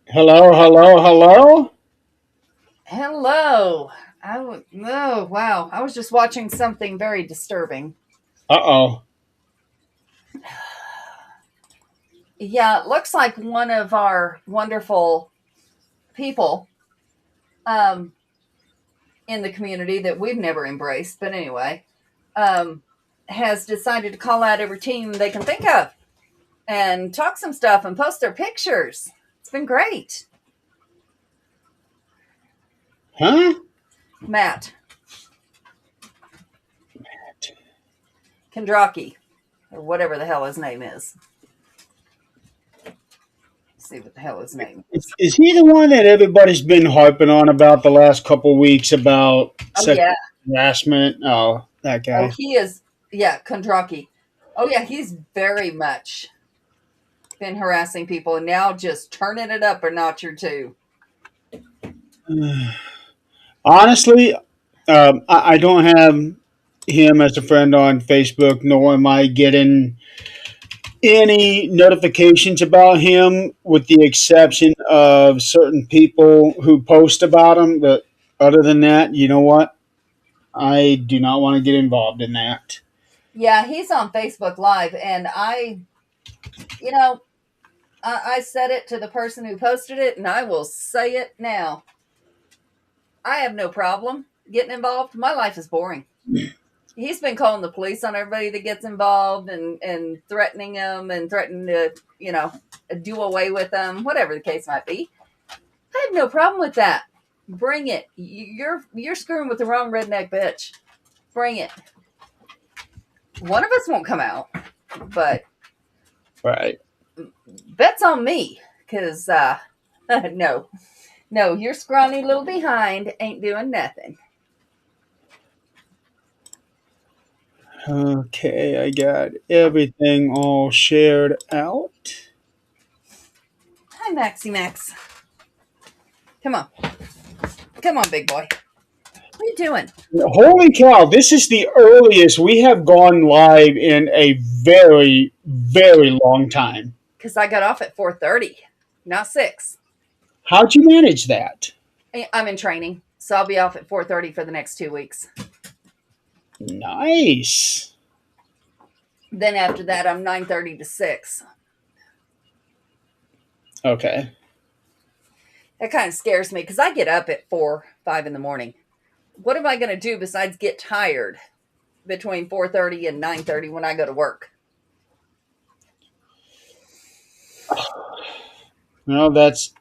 Hello, hello, hello. Hello. Oh, wow. I was just watching something very disturbing. Uh oh. Yeah, it looks like one of our wonderful people um, in the community that we've never embraced, but anyway, um, has decided to call out every team they can think of and talk some stuff and post their pictures. It's been great. Huh? Matt Kondraki, or whatever the hell his name is. Let's see what the hell his name is. Is he the one that everybody's been harping on about the last couple of weeks about Oh, sexual yeah. harassment? Oh, that Oh, guy. he is. Yeah, Kondraki. Oh, yeah, he's very much been harassing people and now just turning it up a notch or two. Honestly, I don't have him as a friend on Facebook, nor am I getting any notifications about him, with the exception of certain people who post about him. But other than that, you know what? I do not want to get involved in that. Yeah, he's on Facebook Live, and you know, I said it to the person who posted it, and I will say it now. I have no problem getting involved. My life is boring. He's been calling the police on everybody that gets involved and threatening them and threatening to, do away with them, whatever the case might be. I have no problem with that. Bring it. You're screwing with the wrong redneck bitch. Bring it. One of us won't come out, but Right. bet's on me. Cause no, no, your scrawny little behind ain't doing nothing. Okay, I got everything all shared out. Hi, Maxie Max. Come on, come on, big boy. What are you doing? Holy cow, this is the earliest we have gone live in a very, very long time. Cause I got off at 4:30, not 6. How'd you manage that? I'm in training, so I'll be off at 4:30 for the next 2 weeks. Nice. Then after that, I'm 9:30 to 6. Okay. That kind of scares me because I get up at 4, 5 in the morning. What am I going to do besides get tired between 4:30 and 9:30 when I go to work? Well, that's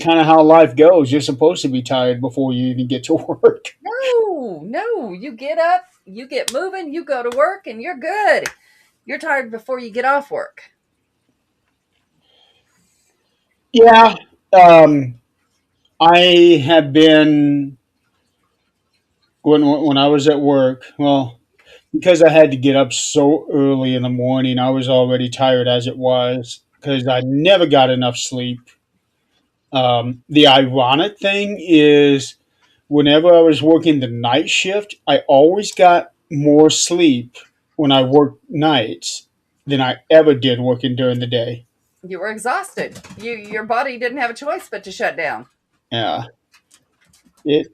kind of how life goes. You're supposed to be tired before you even get to work. No, no. You get up, you get moving, you go to work, and you're good. You're tired before you get off work. Yeah. Um, I have been when I was at work. Well, because I had to get up so early in the morning, I was already tired as it was because I never got enough sleep. The ironic thing is, whenever I was working the night shift, I always got more sleep when I worked nights than I ever did working during the day. You were exhausted. Your body didn't have a choice but to shut down. Yeah, it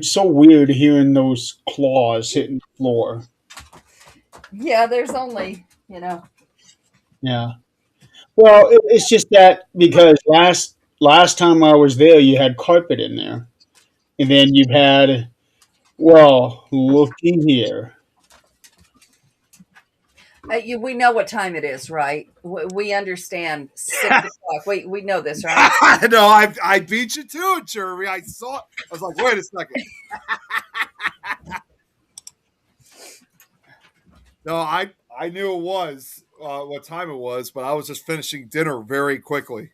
so weird hearing those claws hitting the floor. Yeah, there's only, Yeah. Well, it's just that because last time I was there, you had carpet in there, and then you've had, well, looky here. we know what time it is, right? We understand 6 o'clock. We know this, right? No, I beat you to it, Jeremy. I saw it. I was like, wait a second. No, I knew it was what time it was, but I was just finishing dinner very quickly.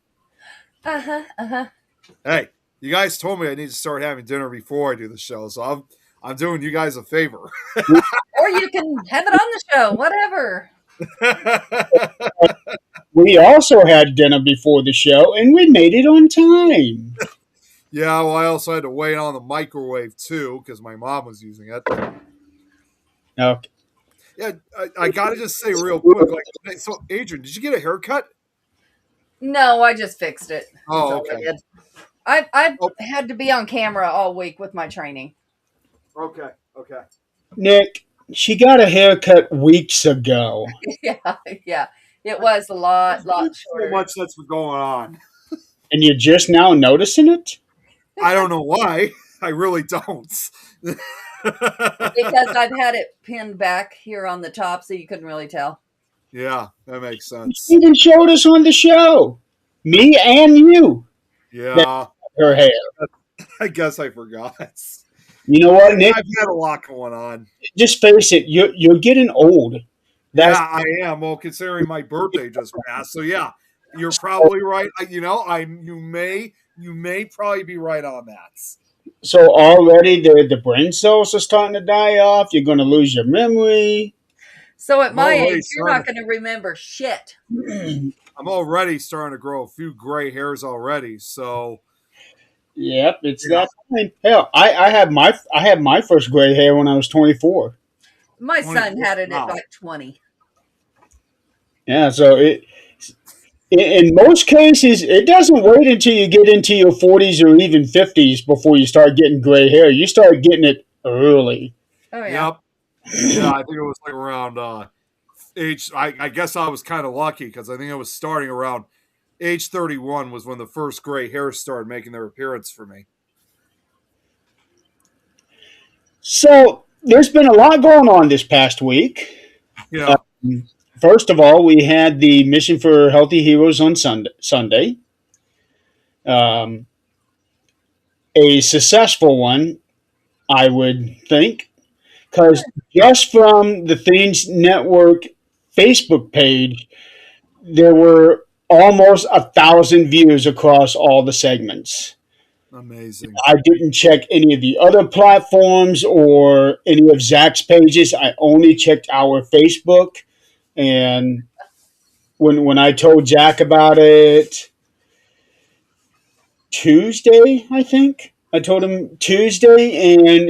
Uh huh. Uh huh. Hey, you guys told me I need to start having dinner before I do the show, so I'm doing you guys a favor. Or you can have it on the show, whatever. We also had dinner before the show, and we made it on time. Yeah, well, I also had to wait on the microwave too because my mom was using it. Okay. Yeah, I gotta just say real quick, like, so Adrian, did you get a haircut? No, I just fixed it. That's Oh, all I okay. did. I've Oh, had to be on camera all week with my training. okay, okay. Nick, she got a haircut weeks ago, Yeah, yeah. It was a lot There's so shorter. much that's been going on. and you're just now noticing it? I don't know why. I really don't. Because I've had it pinned back here on the top so you couldn't really tell. Yeah, that makes You sense. even showed us on the show, me and you, that Yeah, her hair. I guess I forgot. You know what, Nick? I've had a lot going on. Just face it. You're getting old. Yeah, That's I am. Well, considering my birthday just passed, so yeah, you're probably right. You may probably be right on that. so already the brain cells are starting to die off. You're going to lose your memory. So at I'm my already age, you're not starting. going to remember shit. I'm already starting to grow a few gray hairs already. So Yep, it's yeah, that time. Hell, I had my first gray hair when I was 24. My son 24. had it at Wow. like 20. Yeah, so in most cases it doesn't wait until you get into your 40s or even 50s before you start getting gray hair. You start getting it early. Oh, yeah. Yep. Yeah, I think it was like around age. I guess I was kind of lucky because I think it was starting around age 31 was when the first gray hairs started making their appearance for me. So there's been a lot going on this past week. Yeah. First of all, we had the Mission for Healthy Heroes on Sunday. Um, a successful one, I would think, because just from the Things Network Facebook page, there were almost 1,000 views across all the segments. Amazing. I didn't check any of the other platforms or any of Zach's pages. I only checked our Facebook. And when I told Jack about it Tuesday, I think I told him Tuesday, and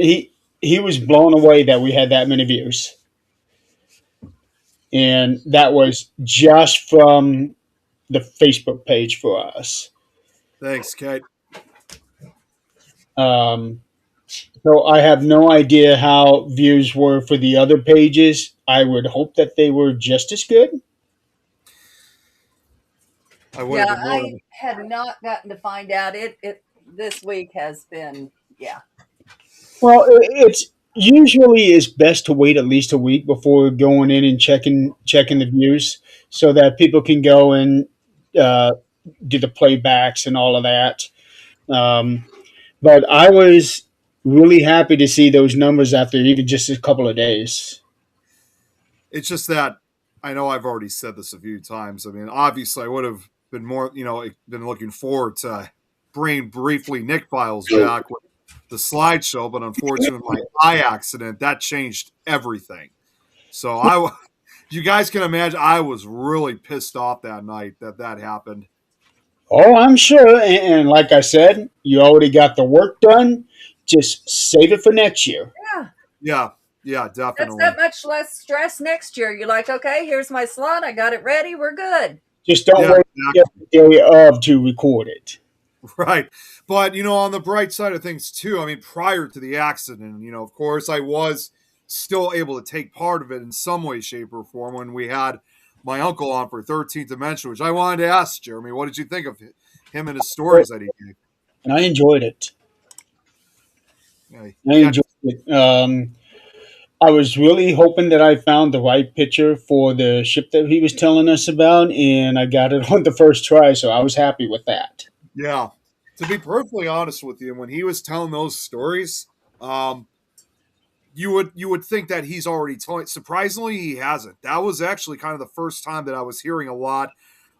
he was blown away that we had that many views, and that was just from the Facebook page for us. Thanks, Kate. Um, so I have no idea how views were for the other pages. I would hope that they were just as good. I would have Yeah, been more I than have not gotten to find out. It this week has been, yeah. Well, it's usually is best to wait at least a week before going in and checking the views, so that people can go and uh, do the playbacks and all of that. Um, but I was really happy to see those numbers after even just a couple of days. it's just that I know I've already said this a few times. I mean, obviously, I would have been more, been looking forward to bringing briefly Nick Files back with the slideshow, but unfortunately, my eye accident that changed everything. So you guys can imagine, I was really pissed off that night that happened. Oh, I'm sure. And like I said, you already got the work done. Just save it for next year. Yeah, Yeah, yeah, that's definitely. that much less stress next year. You're like, okay, here's my slot. I got it ready. We're good. Just don't Yeah, wait until exactly. the day of to record it. Right. But, on the bright side of things, too, I mean, prior to the accident, of course, I was still able to take part of it in some way, shape, or form when we had my uncle on for 13th Dimension, which I wanted to ask Jeremy, what did you think of him and his stories that he gave? And I enjoyed it. Yeah, I he had, enjoyed it. I was really hoping that I found the right picture for the ship that he was telling us about, and I got it on the first try, so I was happy with that. yeah. To be perfectly honest with you, when he was telling those stories, um, you would think that he's already told. Surprisingly, he hasn't. That was actually kind of the first time that I was hearing a lot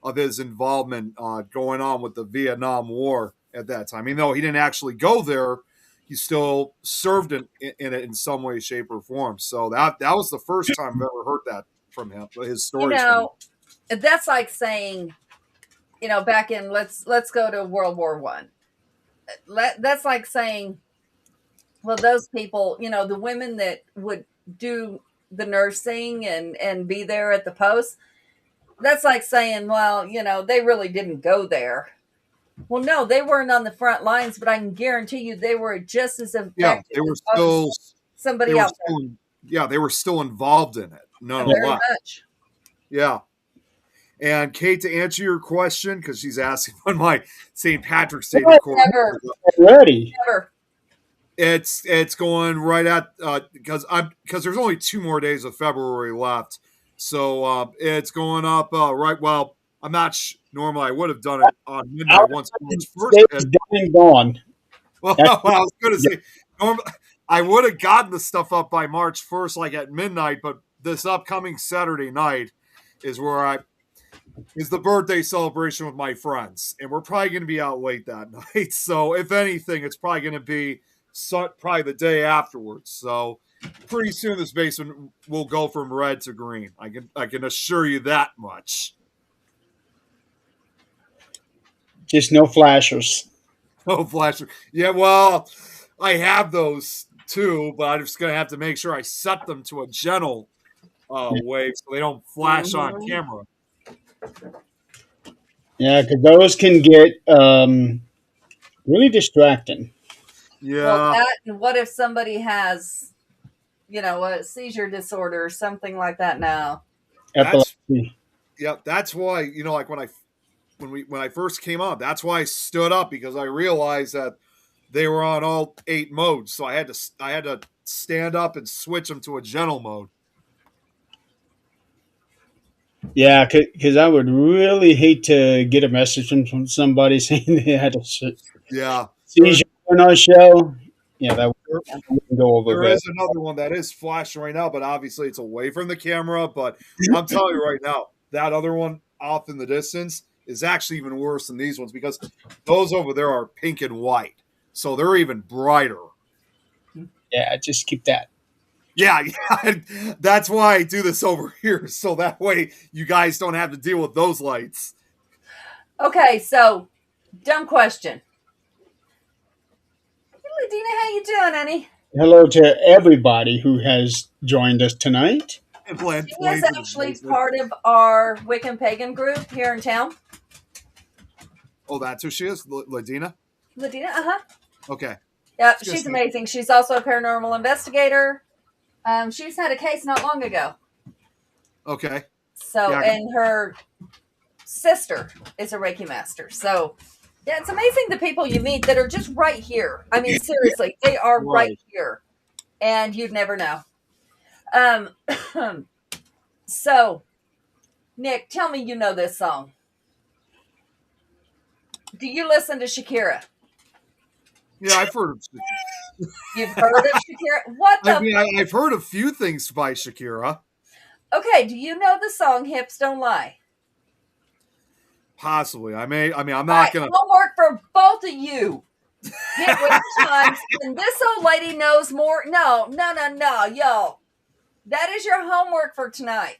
of his involvement going on with the Vietnam War at that time. Even though he didn't actually go there, he still served in it in some way, shape, or form. So that was the first time I've ever heard that from him. His You stories from him. know, that's like saying, back in let's go to World War One. That's like saying, well, those people, the women that would do the nursing and be there at the post. That's like saying, well, they really didn't go there. Well, no, they weren't on the front lines, but I can guarantee you they were just as effective. Yeah, they were still somebody else. They were still involved in it. Very much. Yeah. And Kate, to answer your question, because she's asking when my St. Patrick's Day recording. Never. It's going right at because there's only 2 more days of February left, so it's going up right. Well, I'm not normally I would have done it on midnight once first. Gone. Well, I was going to say normally I would have gotten the stuff up by March 1st, like at midnight, but this upcoming Saturday night is the birthday celebration with my friends, and we're probably going to be out late that night. So if anything, it's probably going to be probably the day afterwards. So pretty soon this basement will go from red to green. I can assure you that much. Just no flashers. No flasher. Yeah, well, I have those too, but I'm just going to have to make sure I set them to a gentle wave so they don't flash on camera. Yeah, because those can get really distracting. Yeah. Well, and what if somebody has, a seizure disorder or something like that now? Epilepsy. That's why, like when I first came on, that's why I stood up, because I realized that they were on all 8 modes. So I had to stand up and switch them to a gentle mode. Yeah, because I would really hate to get a message from somebody saying they had a seizure on our show. Yeah, that wouldn't go over. There is another one that is flashing right now, but obviously it's away from the camera. But I'm telling you right now, that other one off in the distance is actually even worse than these ones, because those over there are pink and white. So they're even brighter. Yeah, just keep that. Yeah, that's why I do this over here, so that way you guys don't have to deal with those lights. Okay, so dumb question. Hey, Ladina, how you doing, honey? Hello to everybody who has joined us tonight. She is actually part of our Wiccan Pagan group here in town. Oh, that's who she is? Ladina? Ladina, uh-huh. Okay. Yeah, she's amazing. She's also a paranormal investigator. She's had a case not long ago. Okay. So, yeah. And her sister is a Reiki master. So, yeah, it's amazing the people you meet that are just right here. I mean, seriously, they are right here. And you'd never know. So, Nick, tell me you know this song. Do you listen to Shakira? Yeah, I've heard of Shakira. You've heard of Shakira? What the? I've heard a few things by Shakira. Okay, do you know the song "Hips Don't Lie"? Possibly. I'm not gonna. Homework for both of you. Get with times, and this old lady knows more. No, yo. That is your homework for tonight.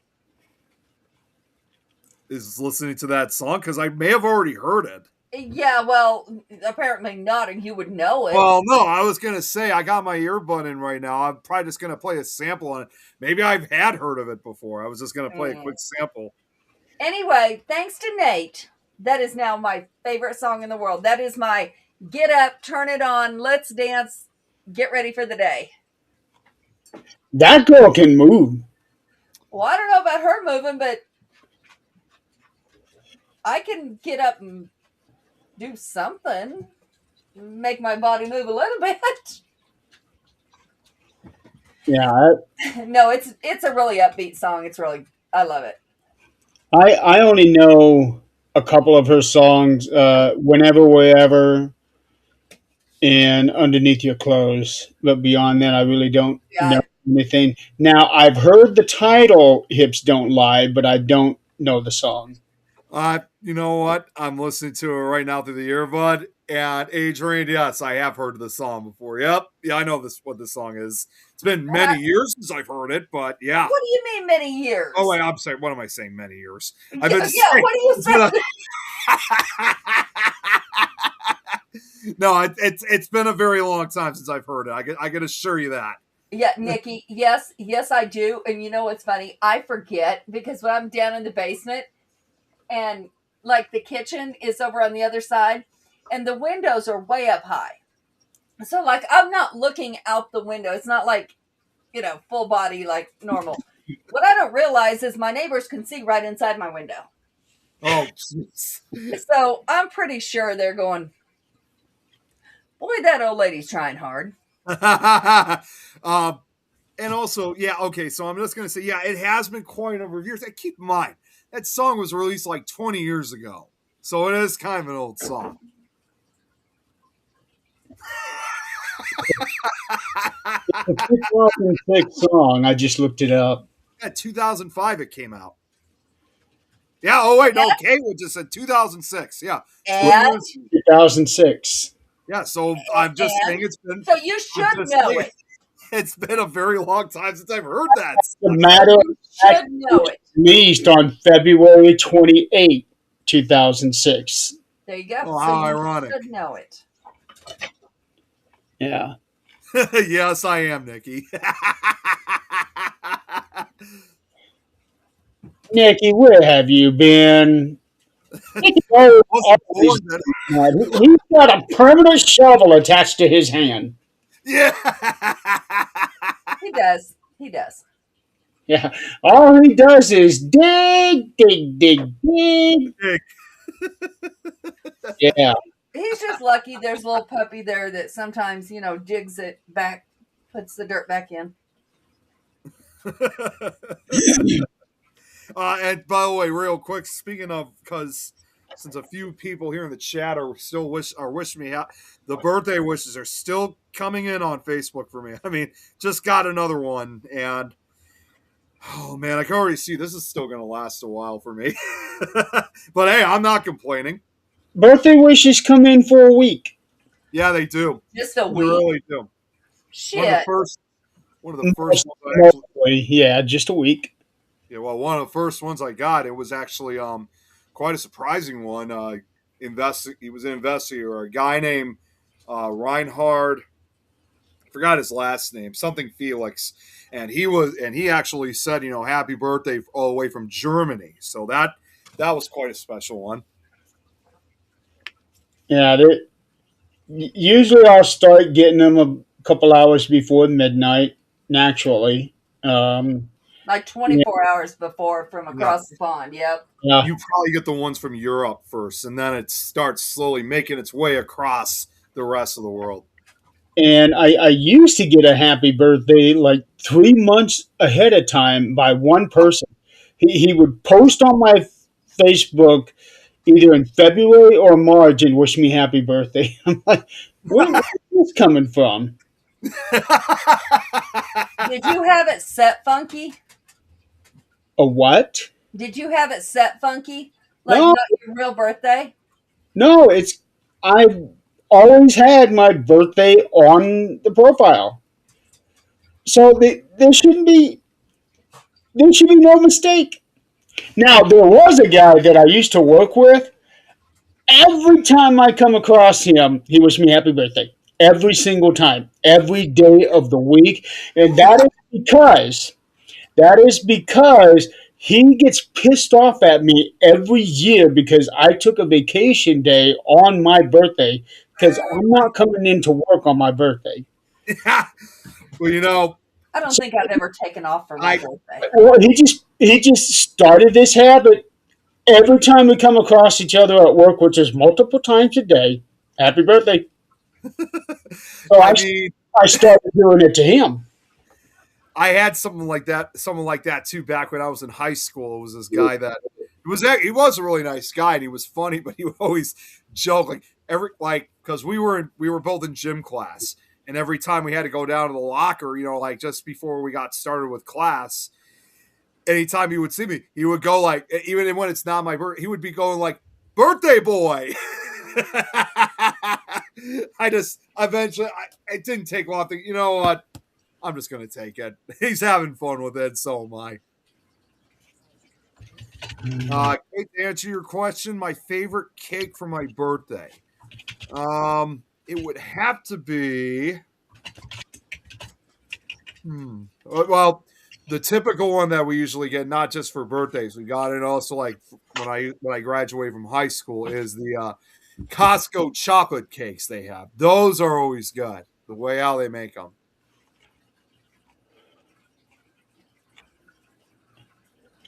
Is listening to that song, because I may have already heard it. Yeah, well, apparently not, and you would know it. Well, no, I was going to say, I got my earbud in right now. I'm probably just going to play a sample on it. Maybe I've had heard of it before. I was just going to play a quick sample. Anyway, thanks to Nate, that is now my favorite song in the world. That is my get up, turn it on, let's dance, get ready for the day. That girl can move. Well, I don't know about her moving, but I can get up and do something, make my body move a little bit. Yeah. No, it's a really upbeat song. I love it. I only know a couple of her songs, Whenever, Wherever, and Underneath Your Clothes. But beyond that, I really don't know anything. Now, I've heard the title, Hips Don't Lie, but I don't know the song. You know what? I'm listening to it right now through the earbud. And Adrian, yes, I have heard the song before. Yep. Yeah, I know what this song is. It's been many years since I've heard it, but yeah. What do you mean many years? Oh, wait, I'm sorry. What am I saying? Many years. What do you say? No, it's been a very long time since I've heard it. I can assure you that. Yeah, Nikki. Yes, I do. And you know what's funny? I forget because when I'm down in the basement and like the kitchen is over on the other side and the windows are way up high. So like I'm not looking out the window. It's not like, full body like normal. What I don't realize is my neighbors can see right inside my window. Oh, jeez. So I'm pretty sure they're going, boy, that old lady's trying hard. And also, yeah, okay, so I'm just going to say, yeah, it has been quite a number of years. And keep in mind, that song was released like 20 years ago. So it is kind of an old song. It's a 2006 song. I just looked it up. Yeah, 2005 it came out. Yeah, oh wait, no, Kate just said 2006. Yeah. And 2006. Yeah, so I'm just saying it's been. So you should know it. It's been a very long time since I've heard that. The matter You should know it. released on February 28, 2006. There you go. Oh, so how you ironic. should know it. Yeah. Yes, I am, Nikki. Nikki, where have you been? He's got a permanent shovel attached to his hand. Yeah. He does. He does. Yeah. All he does is dig, dig, dig, dig. Yeah. He's just lucky there's a little puppy there that sometimes, digs it back, puts the dirt back in. And by the way, real quick, speaking of, because since a few people here in the chat are still wishing me the birthday wishes are still coming in on Facebook for me. I mean, just got another one, and oh man, I can already see this is still going to last a while for me. But hey, I'm not complaining. Birthday wishes come in for a week. Yeah, they do. Just a They week. really do. Shit. One of the first ones I actually, Mostly, yeah, just a week. yeah, well, one of the first ones I got, it was actually quite a surprising one. He was an investigator, a guy named Reinhard. I forgot his last name, something Felix, and he actually said, happy birthday all the way from Germany. So that was quite a special one. Yeah, usually I'll start getting them a couple hours before midnight, naturally. Like 24 hours before from across the pond. Yep. Yeah. You probably get the ones from Europe first, and then it starts slowly making its way across the rest of the world. And I used to get a happy birthday like 3 months ahead of time by one person. He would post on my Facebook either in February or March and wish me happy birthday. I'm like, where's this coming from? Did you have it set funky? A what? Did you have it set funky? Like No. not your real birthday? No, I've always had my birthday on the profile. So there should be no mistake. Now, there was a guy that I used to work with. Every time I come across him, he wished me happy birthday. Every single time. Every day of the week. And that is because he gets pissed off at me every year because I took a vacation day on my birthday because I'm not coming into work on my birthday. Yeah. Well, I don't think I've ever taken off for my birthday. Well, he just started this habit. Every time we come across each other at work, which is multiple times a day, happy birthday. So I started doing it to him. I had someone like that too back when I was in high school. It was this guy that he was a really nice guy and he was funny, but he would always joke because we were both in gym class, and every time we had to go down to the locker, just before we got started with class, anytime he would see me, he would go like, even when it's not my birthday, he would be going like, birthday boy. It didn't take long. You know what? I'm just going to take it. He's having fun with it. So am I. Kate, to answer your question, my favorite cake for my birthday. It would have to be. Well, the typical one that we usually get, not just for birthdays, we got it also like when I graduated from high school, is the Costco chocolate cakes they have. Those are always good. The way how they make them,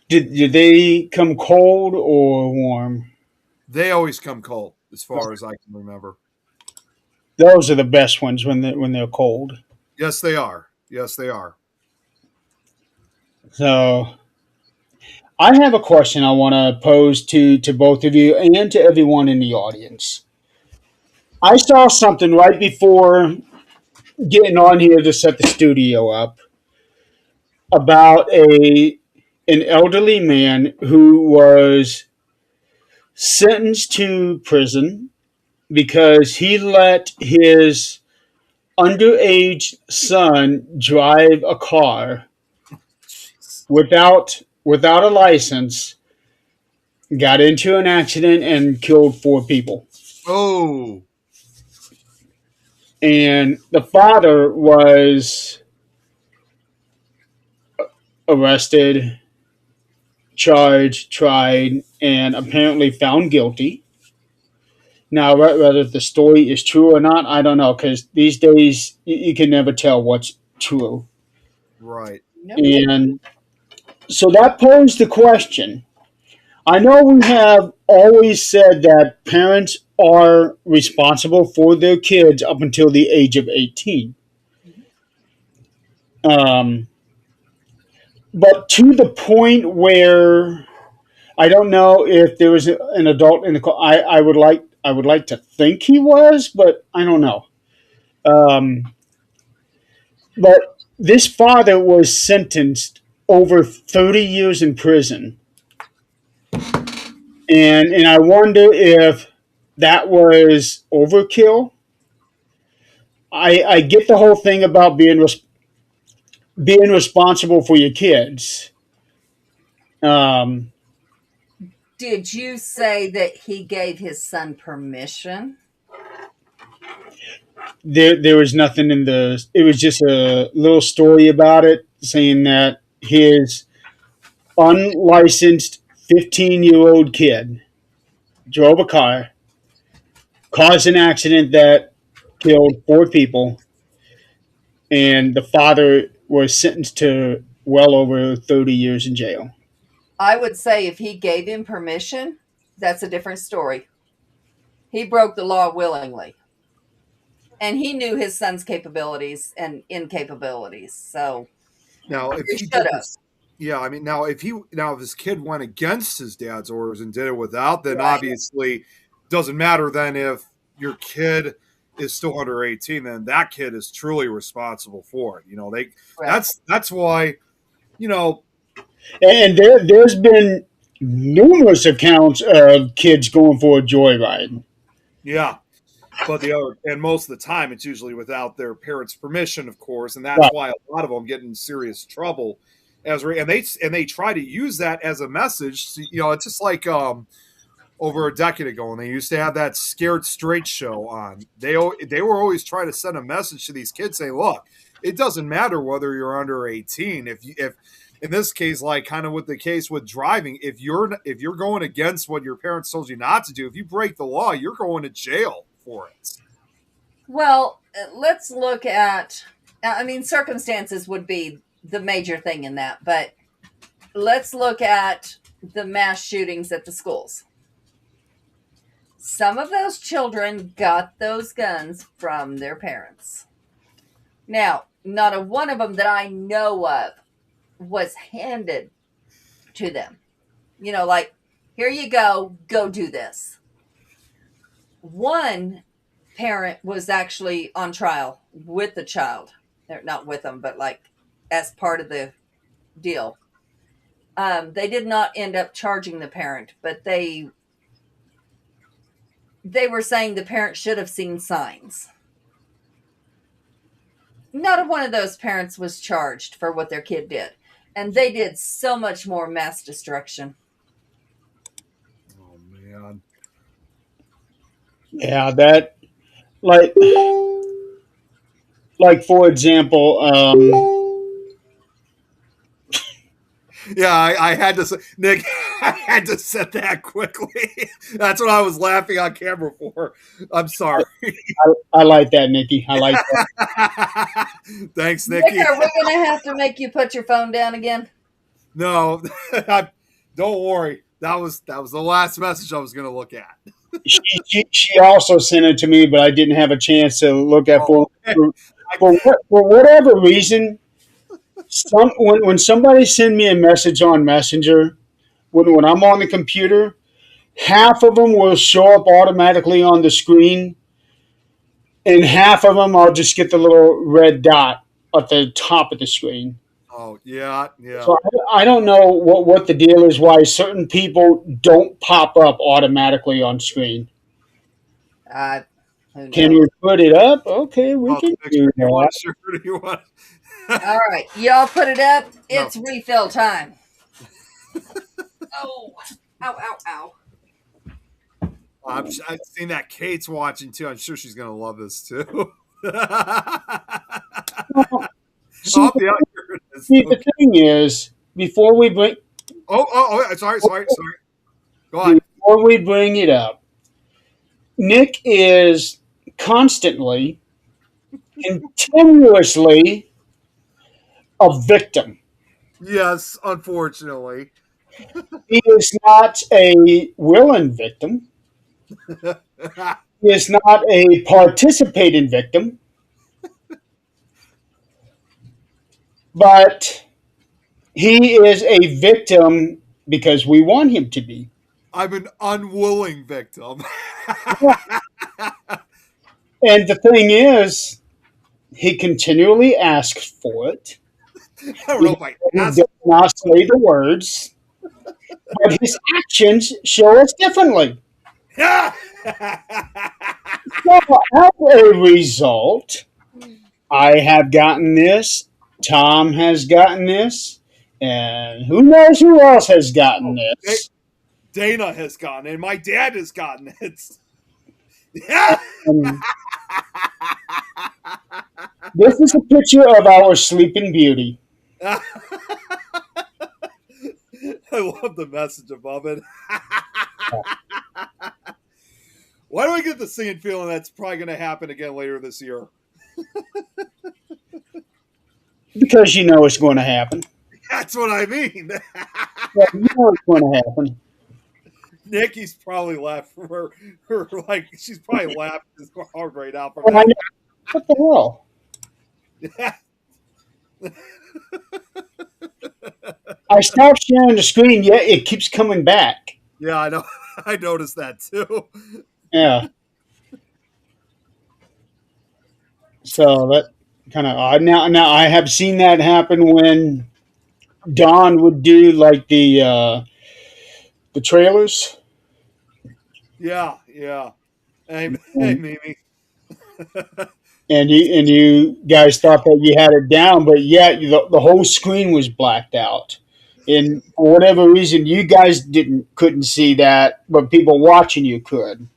Did they come cold or warm? they always come cold, as far as I can remember. Those are the best ones when they're cold. Yes, they are. Yes, they are. So I have a question I want to pose to both of you and to everyone in the audience. I saw something right before getting on here to set the studio up about a an elderly man who was sentenced to prison because he let his underage son drive a car without a license, got into an accident and killed four people. Oh, And the father was arrested, charged, tried, and apparently found guilty. Now, whether the story is true or not, I don't know, because these days you can never tell what's true. right. Nope. And so that posed the question. I know we have always said that parents are responsible for their kids up until the age of 18. Um, but to the point where I don't know if there was an adult in the car. I would like to think he was, but I don't know. Um, but this father was sentenced over 30 years in prison, and I wonder if that was overkill. I get the whole thing about being responsible for your kids. Um, Did you say that he gave his son permission? there was nothing in the. It was just a little story about it, saying that his unlicensed 15-year-old kid drove a car, caused an accident that killed four people, and the father was sentenced to well over 30 years in jail. I would say if he gave him permission, that's a different story. He broke the law willingly. And he knew his son's capabilities and incapabilities. So Now, if he he should did have. this, yeah, I mean, now if this kid went against his dad's orders and did it without, then Right. obviously doesn't matter. Then if your kid is still under 18, then that kid is truly responsible for it. Right. That's why you know And there's been numerous accounts of kids going for a joyride. yeah. But most of the time, it's usually without their parents' permission, of course, and that's Right. why a lot of them get in serious trouble. And they try to use that as a message. It's just like over a decade ago, when they used to have that Scared Straight show on. They were always trying to send a message to these kids, saying, "Look, it doesn't matter whether you're under 18. If in this case, like kind of with the case with driving, if you're going against what your parents told you not to do, if you break the law, you're going to jail for it." Well, let's look at, I mean, circumstances would be the major thing in that, but let's look at the mass shootings at the schools. Some of those children got those guns from their parents. Now, not a one of them that I know of was handed to them. Like, here you go do this. One parent was actually on trial with the child. Not with them, but like as part of the deal. They did not end up charging the parent, but they were saying the parent should have seen signs. Not a one of those parents was charged for what their kid did. And they did so much more mass destruction. Oh man. Yeah, that like for example, Yeah, I had to say, Nick, I had to set that quickly. That's what I was laughing on camera for. I'm sorry. I like that, Nikki. I like that. Thanks, Nick, Nikki. are we going to have to make you put your phone down again? No, don't worry. That was the last message I was going to look at. She also sent it to me, but I didn't have a chance to look at Oh, for whatever reason. When somebody send me a message on Messenger, when I'm on the computer, half of them will show up automatically on the screen, and half of them I'll just get the little red dot at the top of the screen. oh yeah. So I don't know what the deal is, why certain people don't pop up automatically on screen. Who Can knows? we put it up? Okay, we Oh, can Nick, do you that. want sure do you want? All right, y'all put it up. No. It's refill time. Oh, ow, ow, ow. I've seen that Kate's watching too. I'm sure she's gonna love this too. See, Oh, yeah, here it is. see, Okay. the thing is, before we bring Sorry. Go on. before we bring it up, Nick is constantly, continuously a victim. Yes, unfortunately. He is not a willing victim. He is not a participating victim. But he is a victim because we want him to be. I'm an unwilling victim. And the thing is, he continually asks for it. I don't know if I He asked. does not say the words, but his actions show us differently. So, as a result, I have gotten this, Tom has gotten this, and who knows who else has gotten this. Dana has gotten it. My dad has gotten it. Yeah. And this is a picture of our sleeping beauty. I love the message above it. Why do I get the singing feeling that's probably going to happen again later this year? Because you know it's going to happen. That's what I mean. Yeah, you know it's going to happen. Nikki's probably laughing. Her like she's probably laughing as hard right now for And I that. know, what the hell? I stopped sharing the screen, yet it keeps coming back. Yeah, I know. I noticed that too. Yeah. So that kind of odd. Now I have seen that happen when Don would do like the trailers. Yeah. Hey, Mimi. And you guys thought that you had it down, but yet the whole screen was blacked out. And for whatever reason, you guys couldn't see that, but people watching you could.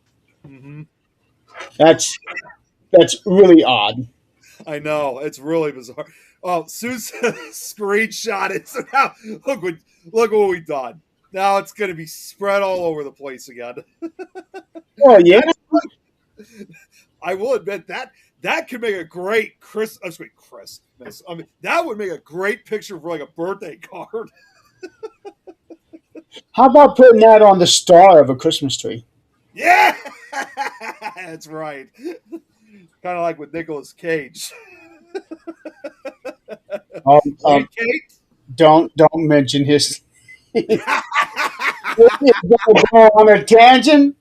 Mm-hmm. That's really odd. I know it's really bizarre. Oh, Susan screenshot it. So now look what we've done. Now it's going to be spread all over the place again. Oh yeah, I will admit that could make a great Christmas. I mean, that would make a great picture for like a birthday card. how about putting that on the star of a Christmas tree? Yeah, that's right. Kind of like with Nicolas Cage. Um, Right, um, Kate? don't mention his. Go on a tangent.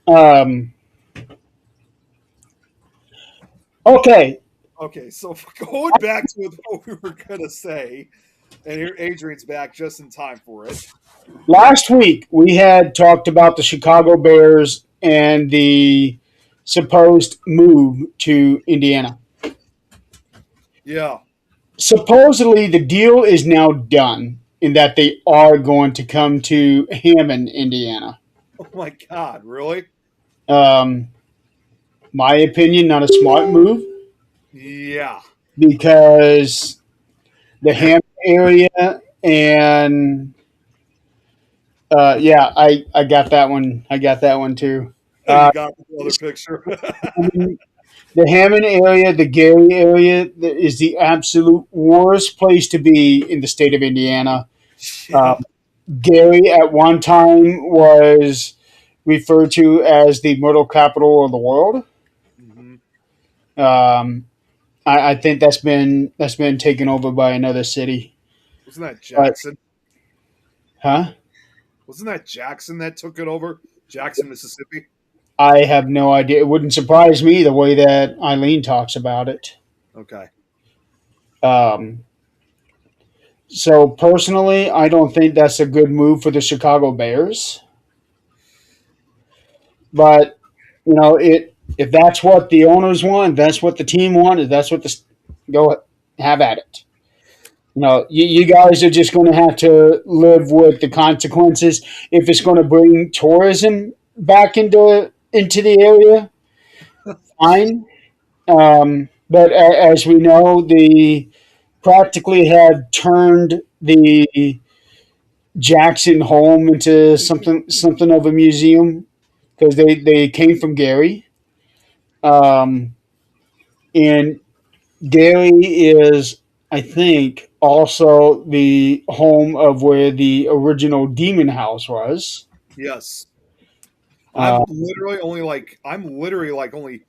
Um, okay, Okay, so going back to what we were gonna say, and here Adrian's back just in time for it. last week we had talked about the Chicago Bears and the supposed move to Indiana. Yeah. Supposedly, the deal is now done in that they are going to come to Hammond, Indiana. Oh my God, really? My opinion, not a smart move. Yeah. because the Ham area and yeah, I got that one. I got that one too. You Uh, got the other picture. the Hammond area, the Gary area, is the absolute worst place to be in the state of Indiana. Yeah. Gary at one time was referred to as the myrtle capital of the world. Hmm. Um, I think that's been taken over by another city. Wasn't that But Jackson? huh? Wasn't that Jackson that took it over? Jackson, Mississippi. I have no idea. It wouldn't surprise me the way that Eileen talks about it. Okay. Um, so personally, I don't think that's a good move for the Chicago Bears. But it if that's what the owners want, that's what the team wanted, that's what the go have at it. You guys are just going to have to live with the consequences. If it's going to bring tourism back into the area, fine. But as we know, the practically have turned the Jackson home into something of a museum because they came from Gary. Um, and Gary is, I think, also the home of where the original Demon House was. Yes. Uh, I'm literally like only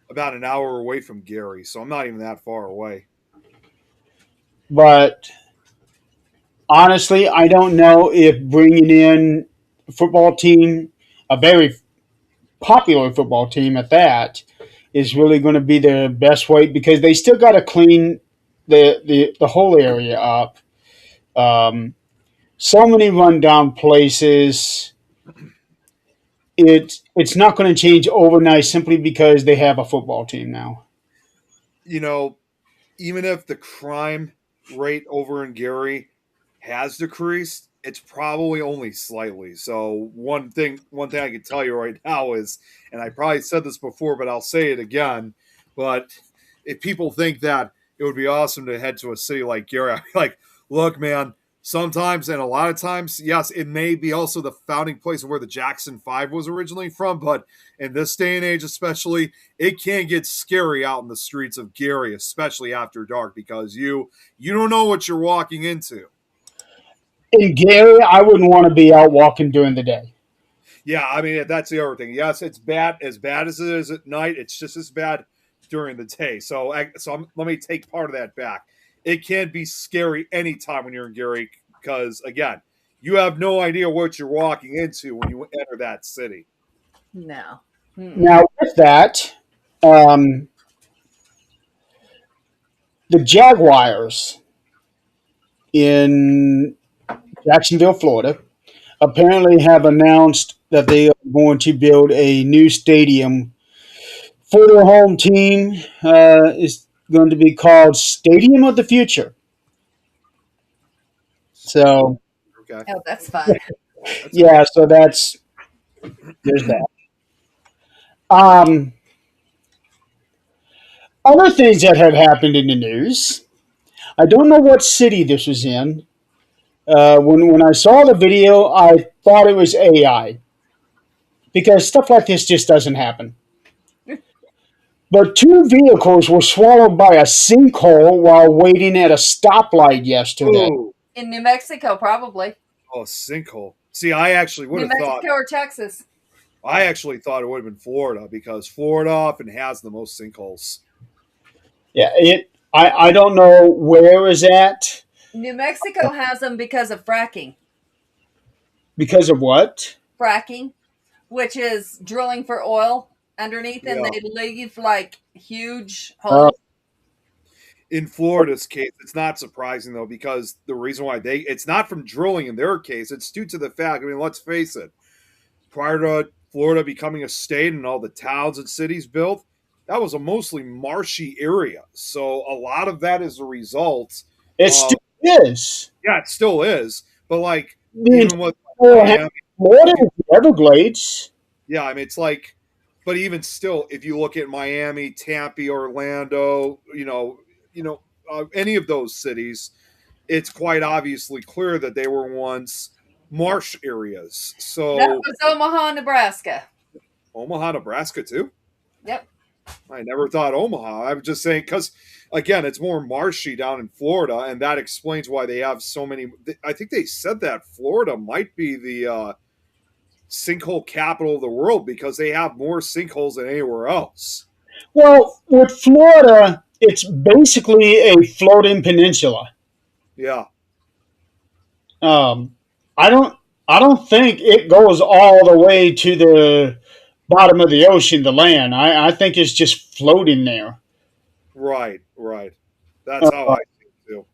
about an hour away from Gary, so I'm not even that far away. but honestly, I don't know if bringing in a football team, a very popular football team at that, is really going to be the best way because they still got to clean the whole area up. Um, so many rundown places. It's not going to change overnight simply because they have a football team now. You know, even if the crime rate over in Gary has decreased, it's probably only slightly. So one thing I can tell you right now is, and I probably said this before, but I'll say it again. But if people think that it would be awesome to head to a city like Gary, I'm like, look, man, sometimes and a lot of times, yes, it may be also the founding place of where the Jackson Five was originally from, but in this day and age, especially, it can get scary out in the streets of Gary, especially after dark, because you don't know what you're walking into. In Gary, I wouldn't want to be out walking during the day. Yeah, I mean that's the other thing. Yes, it's bad as it is at night. It's just as bad during the day. Let me take part of that back. It can be scary anytime when you're in Gary because again, you have no idea what you're walking into when you enter that city. No. Mm-mm. Now, with that, um, the Jaguars in Jacksonville, Florida, apparently have announced that they are going to build a new stadium for their home team. Is going to be called Stadium of the Future. So, Okay, Oh, that's fun. that's yeah, so there's that. Um, Other things that have happened in the news. I don't know what city this was in. When I saw the video, I thought it was AI because stuff like this just doesn't happen. But two vehicles were swallowed by a sinkhole while waiting at a stoplight yesterday. oh In New Mexico, probably. oh sinkhole. See, I actually would New have thought. Mexico or Texas. I actually thought it would have been Florida because Florida often has the most sinkholes. Yeah, I don't know where it was at New Mexico has them because of fracking. because of what. Fracking, which is drilling for oil underneath, and Yeah. they leave like huge Uh, holes. In Florida's case, it's not surprising though, because the reason why it's not from drilling in their case, it's due to the fact, I mean, let's face it, prior to Florida becoming a state and all the towns and cities built, that was a mostly marshy area. So a lot of that is a result it of, still is. yeah, it still is, but like, The even with entire Miami, Florida is the Everglades. yeah, I mean, it's like, but even still, if you look at Miami, Tampa, Orlando, any of those cities, it's quite obviously clear that they were once marsh areas. That So was Omaha, Nebraska. Omaha, Nebraska, too. Yep. I never thought Omaha. I'm just saying because, again, it's more marshy down in Florida, and that explains why they have so many. I think they said that Florida might be the sinkhole capital of the world because they have more sinkholes than anywhere else. Well, with Florida, it's basically a floating peninsula. Yeah, Um, I don't I don't think it goes all the way to the bottom of the ocean, the land. I think it's just floating there. right, right. That's how Uh, I think too.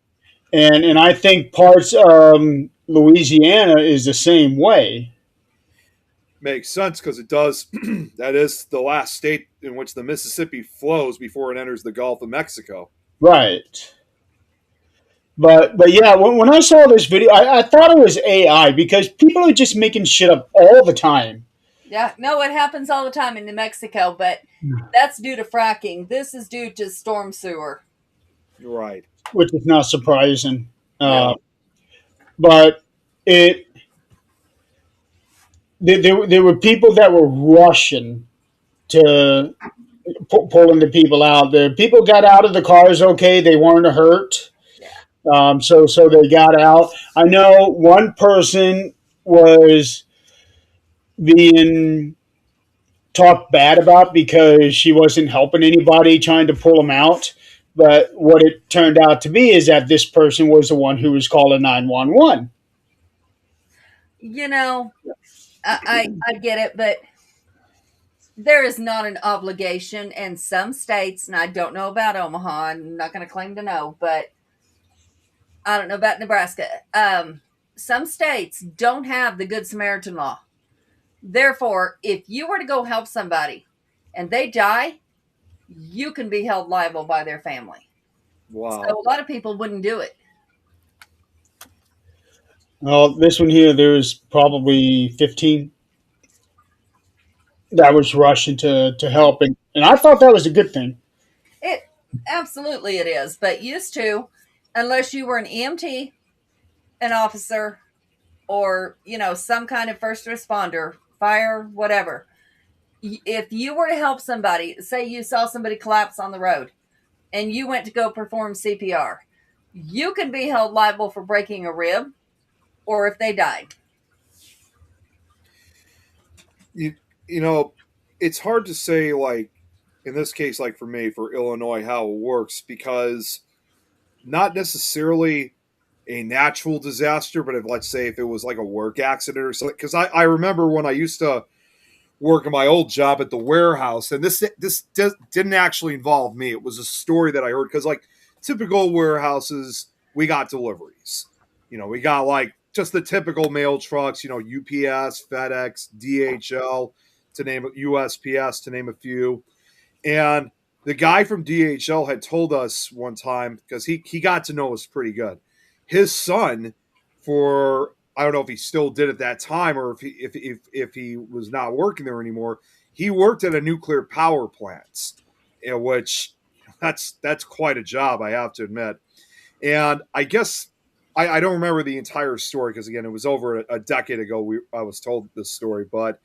and I think parts Louisiana is the same way. Makes sense because it does. That is the last state in which the Mississippi flows before it enters the Gulf of Mexico. Right. But yeah, when I saw this video, I thought it was AI because people are just making shit up all the time. Yeah, no, it happens all the time in New Mexico, but that's due to fracking. This is due to storm sewer. Right. Which is not surprising. No. But it there were people that were rushing to pulling the people out. The people got out of the cars okay. They weren't hurt. So they got out. I know one person was being talked bad about because she wasn't helping anybody trying to pull them out. But what it turned out to be is that this person was the one who was calling 911. You know, I get it, but there is not an obligation in some states, and I don't know about Omaha. I'm not going to claim to know, but I don't know about Nebraska. Some states don't have the Good Samaritan law. Therefore, if you were to go help somebody and they die, you can be held liable by their family. Wow. So a lot of people wouldn't do it. Well, this one here, there was probably 15 that was rushing to help, and I thought that was a good thing. It absolutely it is, but used to, unless you were an EMT, an officer, or some kind of first responder, fire, whatever. If you were to help somebody, say you saw somebody collapse on the road, and you went to go perform CPR, you can be held liable for breaking a rib, or if they died. You know, it's hard to say, like, in this case, like for me, for Illinois, how it works because not necessarily a natural disaster, but if, let's say, if it was like a work accident or something. Because I remember when I used to work in my old job at the warehouse, and this didn't actually involve me. It was a story that I heard because, like, typical warehouses, we got deliveries. We got like just the typical mail trucks. UPS, FedEx, DHL, to name USPS, to name a few. And the guy from DHL had told us one time because he got to know us pretty good. His son, for I don't know if he still did at that time or if he was not working there anymore. He worked at a nuclear power plant, which that's quite a job, I have to admit. And I guess I don't remember the entire story because again, it was over a decade ago. I was told this story, but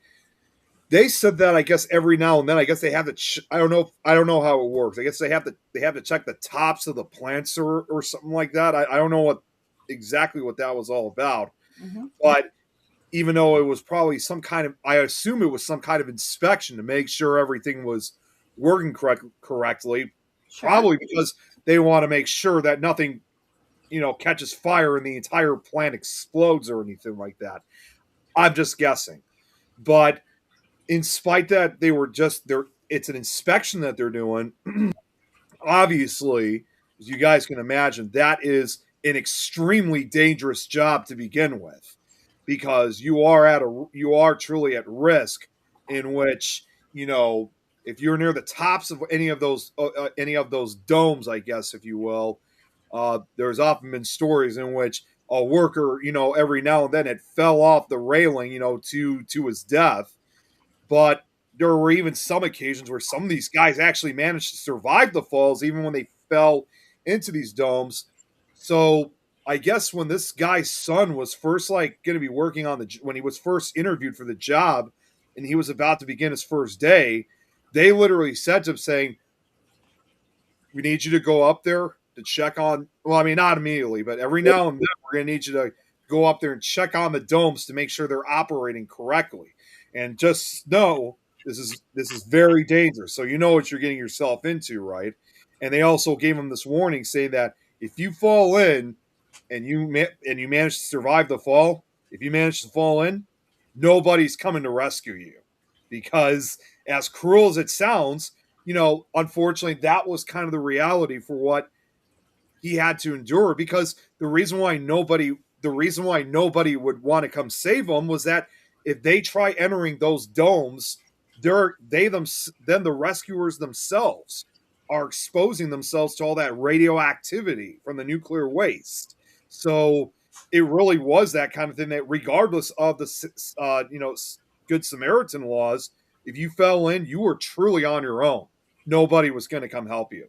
they said that I guess every now and then, I guess they have to. I don't know how it works. I guess they have to check the tops of the plants or something like that. I don't know exactly what that was all about. Mm-hmm. But even though it was probably some kind of, I assume it was some kind of inspection to make sure everything was working correctly. Sure. Probably because they want to make sure that nothing, catches fire and the entire plant explodes or anything like that. I'm just guessing. But in spite that they were just there, it's an inspection that they're doing. Obviously, as you guys can imagine, that is an extremely dangerous job to begin with, because you are truly at risk. In which if you're near the tops of any of those domes, I guess if you will, there's often been stories in which a worker, every now and then it fell off the railing, to his death. But there were even some occasions where some of these guys actually managed to survive the falls, even when they fell into these domes. So I guess when this guy's son was first like going to be working on when he was first interviewed for the job, and he was about to begin his first day, they literally said to him, saying, "We need you to go up there to check on." Well, I mean, not immediately, but every now and then we're going to need you to go up there and check on the domes to make sure they're operating correctly. And just know this is very dangerous. So you know what you're getting yourself into, right? And they also gave him this warning, saying that if you fall in and you manage to survive the fall, if you manage to fall in, nobody's coming to rescue you, because as cruel as it sounds, unfortunately, that was kind of the reality for what he had to endure. Because the reason why nobody would want to come save him was that if they try entering those domes, then the rescuers themselves are exposing themselves to all that radioactivity from the nuclear waste. So it really was that kind of thing, that regardless of the Good Samaritan laws, if you fell in, you were truly on your own. Nobody was going to come help you.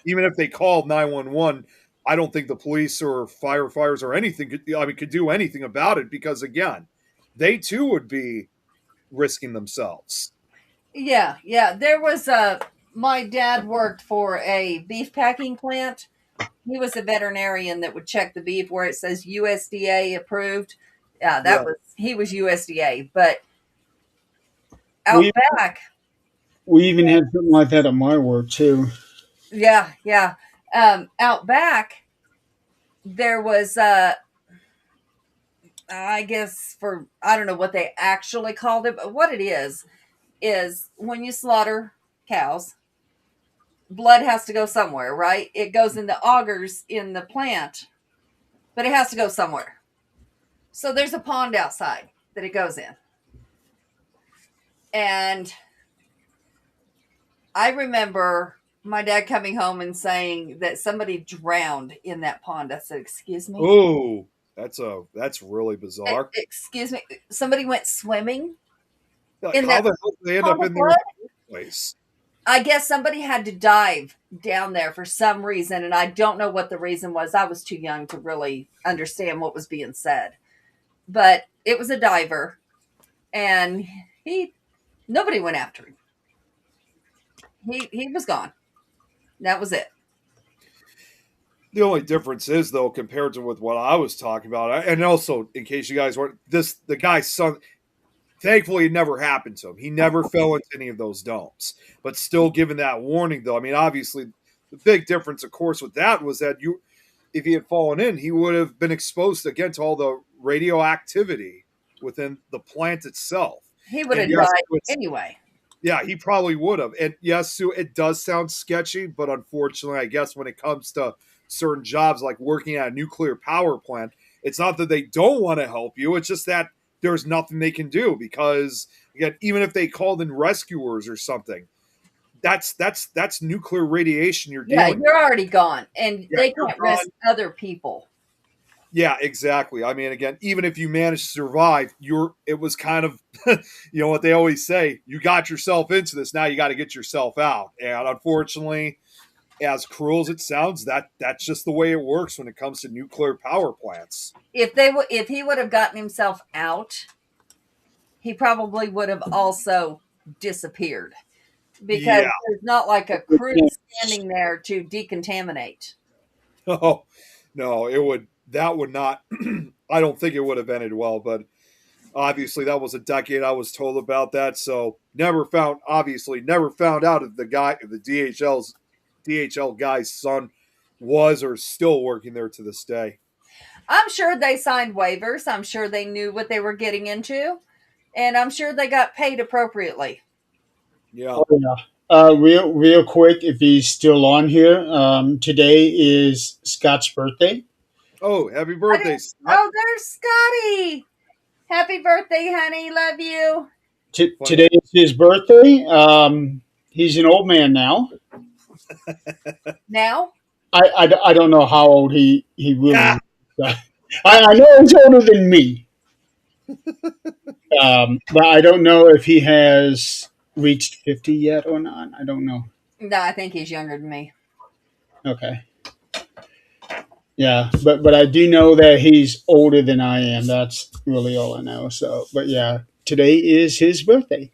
Even if they called 911, I don't think the police or firefighters or anything could do anything about it, because again, they too would be risking themselves. Yeah. There was my dad worked for a beef packing plant. He was a veterinarian that would check the beef where it says USDA approved. Yeah, he was USDA, but out back. We even had something like that at my work too. Yeah. Out back, there was I guess I don't know what they actually called it, but what it is when you slaughter cows, blood has to go somewhere, right? It goes in the augers in the plant, but it has to go somewhere. So there's a pond outside that it goes in. And I remember my dad coming home and saying that somebody drowned in that pond. I said, "Excuse me?" Oh, that's really bizarre. Excuse me? Somebody went swimming in how the hell did they end up in there in the first place? I guess somebody had to dive down there for some reason, and I don't know what the reason was. I was too young to really understand what was being said. But it was a diver, and nobody went after him. He was gone. That was it. The only difference is, though, compared to with what I was talking about, and also in case you guys weren't, the guy's son, thankfully it never happened to him. He never fell into any of those domes. But still, given that warning, though, I mean, obviously, the big difference, of course, with that was that if he had fallen in, he would have been exposed again to all the radioactivity within the plant itself. He would have died anyway. Yeah, he probably would have. And yes, Sue, it does sound sketchy, but unfortunately, I guess when it comes to certain jobs like working at a nuclear power plant, it's not that they don't want to help you. It's just that there's nothing they can do, because, again, even if they called in rescuers or something, that's nuclear radiation you're dealing with. Yeah, you're already gone, and they can't risk other people. Yeah, exactly. I mean, again, even if you manage to survive, it was kind of, what they always say, you got yourself into this, now you got to get yourself out. And unfortunately, as cruel as it sounds, that's just the way it works when it comes to nuclear power plants. If he would have gotten himself out, he probably would have also disappeared, because there's not like a crew standing there to decontaminate. Oh, no, that would not, I don't think it would have ended well, but obviously that was a decade I was told about that. So never found out if the DHL guy's son was or still working there to this day. I'm sure they signed waivers. I'm sure they knew what they were getting into, and I'm sure they got paid appropriately. Yeah. Oh, yeah. Real quick, if he's still on here, today is Scott's birthday. Oh, happy birthday, Scott. Oh, there's Scotty. Happy birthday, honey. Love you. Today is his birthday. He's an old man now. Now? I don't know how old he really is. I know he's older than me. But I don't know if he has reached 50 yet or not. I don't know. No, I think he's younger than me. Okay. Yeah, but I do know that he's older than I am. That's really all I know. So, but yeah, today is his birthday.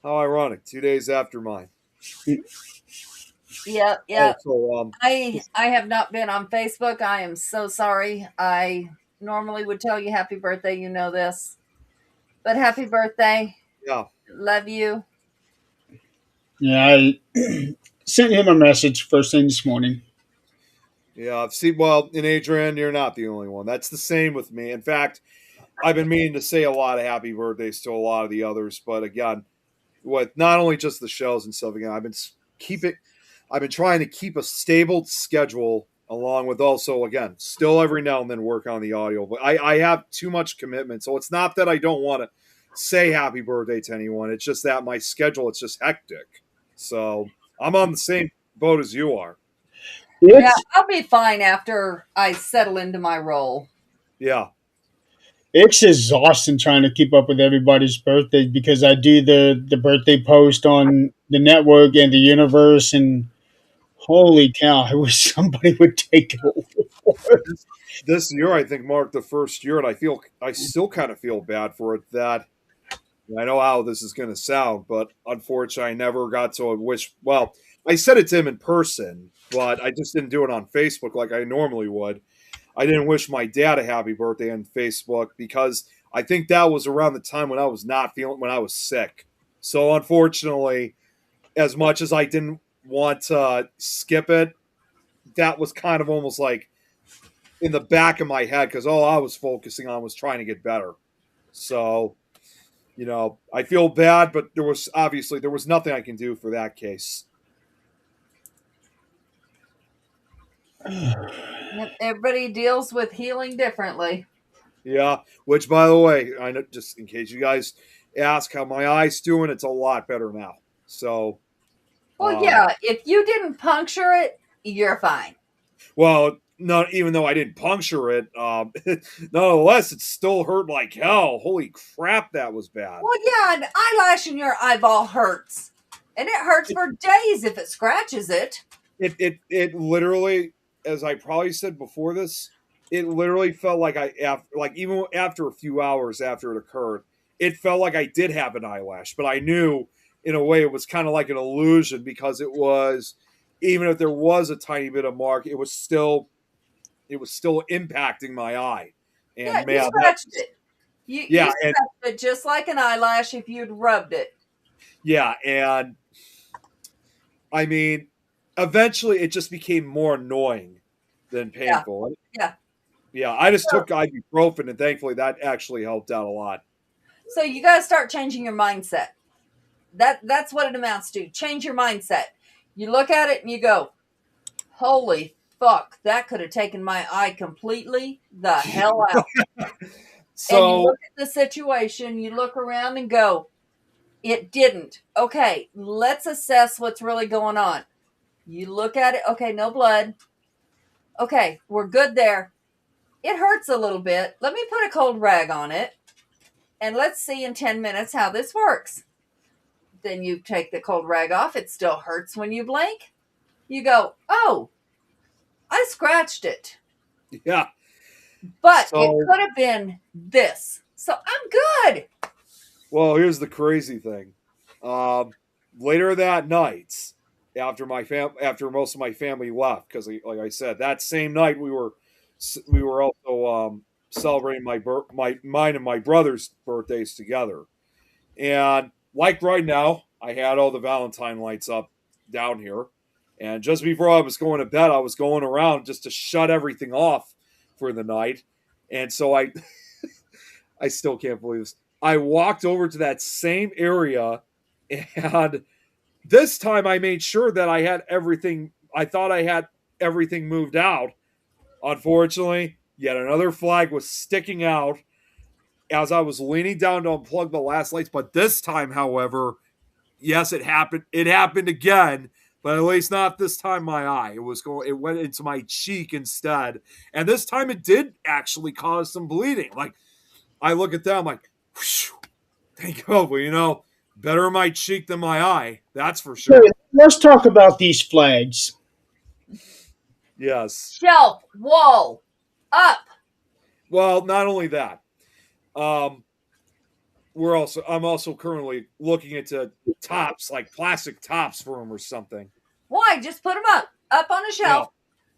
How ironic! 2 days after mine. Yep, Oh, yep. so I have not been on Facebook. I am so sorry. I normally would tell you happy birthday. You know this, but happy birthday. yeah, Love you. Yeah, I sent him a message first thing this morning. yeah. See, well, and Adrian, you're not the only one. That's the same with me. In fact, I've been meaning to say a lot of happy birthdays to a lot of the others, but again, with not only just the shows and stuff. Again, keeping, I've been trying to keep a stable schedule along with also again, still every now and then work on the audio. But I have too much commitment, so it's not that I don't want to say happy birthday to anyone. It's just that my schedule it's just hectic. So I'm on the same boat as you are. Yeah, It's I'll be fine after I settle into my role. Yeah, it's exhausting trying to keep up with everybody's birthday because I do the birthday post on the network and the universe, and holy cow, I wish somebody would take it over. this year I think marked the first year, and I still kind of feel bad for it. That I know how this is going to sound, but unfortunately, I never got to wish. Well, I said it to him in person, but I just didn't do it on Facebook like I normally would. I didn't wish my dad a happy birthday on Facebook because I think that was around the time when I was not feeling when I was sick. So unfortunately, as much as I didn't want to skip it, that was kind of almost like in the back of my head because all I was focusing on was trying to get better. So I feel bad, but there was nothing I can do for that case. Yep, everybody deals with healing differently. Yeah, which by the way, I know just in case you guys ask how my eye's doing, it's a lot better now. So, Well, um, yeah, if you didn't puncture it, you're fine. well, not even though I didn't puncture it, nonetheless, it still hurt like hell. Holy crap, that was bad. Well, yeah, an eyelash in your eyeball hurts. And it hurts for days if it scratches it. It literally, as I probably said before this, it literally felt like even after a few hours after it occurred, it felt like I did have an eyelash, but I knew in a way it was kind of like an illusion because it was even if there was a tiny bit of mark, it was still impacting my eye. Yeah, And you man, scratched it. You yeah, and scratched it just like an eyelash if you'd rubbed it. yeah, and I mean, eventually it just became more annoying than Yeah, painful. yeah. Yeah, I just So, took ibuprofen, and thankfully that actually helped out a lot. so you got to start changing your mindset. That's what it amounts to. Change your mindset. You look at it and you go, "Holy fuck, that could have taken my eye completely the hell out." And you So look at the situation, you look around and go, "It didn't." Okay, let's assess what's really going on. You look at it, okay, no blood. Okay, we're good there. It hurts a little bit. Let me put a cold rag on it and let's see in 10 minutes how this works. Then you take the cold rag off. It still hurts when you blink. You go, "Oh, I scratched it, yeah, but it so could have been this. So I'm good." well, here's the crazy thing. Um, Later that night, after most of my family left, because like I said, that same night we were also celebrating mine and my brother's birthdays together. And like right now, I had all the Valentine lights up down here. And just before I was going to bed, I was going around just to shut everything off for the night. And so I still can't believe this. I walked over to that same area, and this time I made sure that I had everything. I thought I had everything moved out. Unfortunately, yet another flag was sticking out as I was leaning down to unplug the last lights. But this time, however, yes, it happened. It happened again, but at least not this time my eye. It went into my cheek instead. And this time it did actually cause some bleeding. Like I look at that, I'm like, whew, thank God, better my cheek than my eye. That's for Okay, sure. let's talk about these flags. Yes. Shelf, wall, up. Well, not only that. Um, I'm also currently looking into tops, like plastic tops for them or something. Why? Just put them up on a Yeah. shelf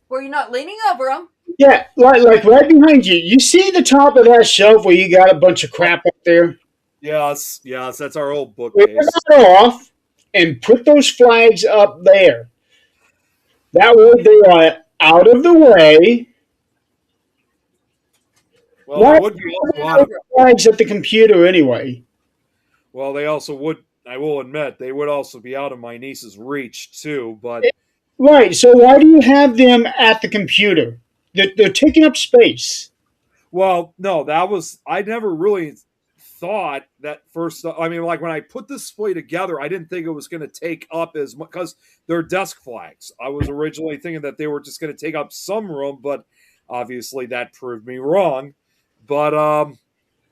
where you're not leaning over them. Yeah, like right behind you. You see the top of that shelf where you got a bunch of crap up there? Yes, yes, that's our old Clear bookcase. that off and put those flags up there. That way they are out of the way. Well, Why they would be also out of. flags at the computer anyway? Well, they also would. I will admit they would also be out of my niece's reach too. But Right. So why do you have them at the computer? They're taking up space. well, no, that was I never really thought that first. I mean, like when I put this display together, I didn't think it was going to take up as much because they're desk flags. I was originally thinking that they were just going to take up some room, but obviously that proved me wrong. But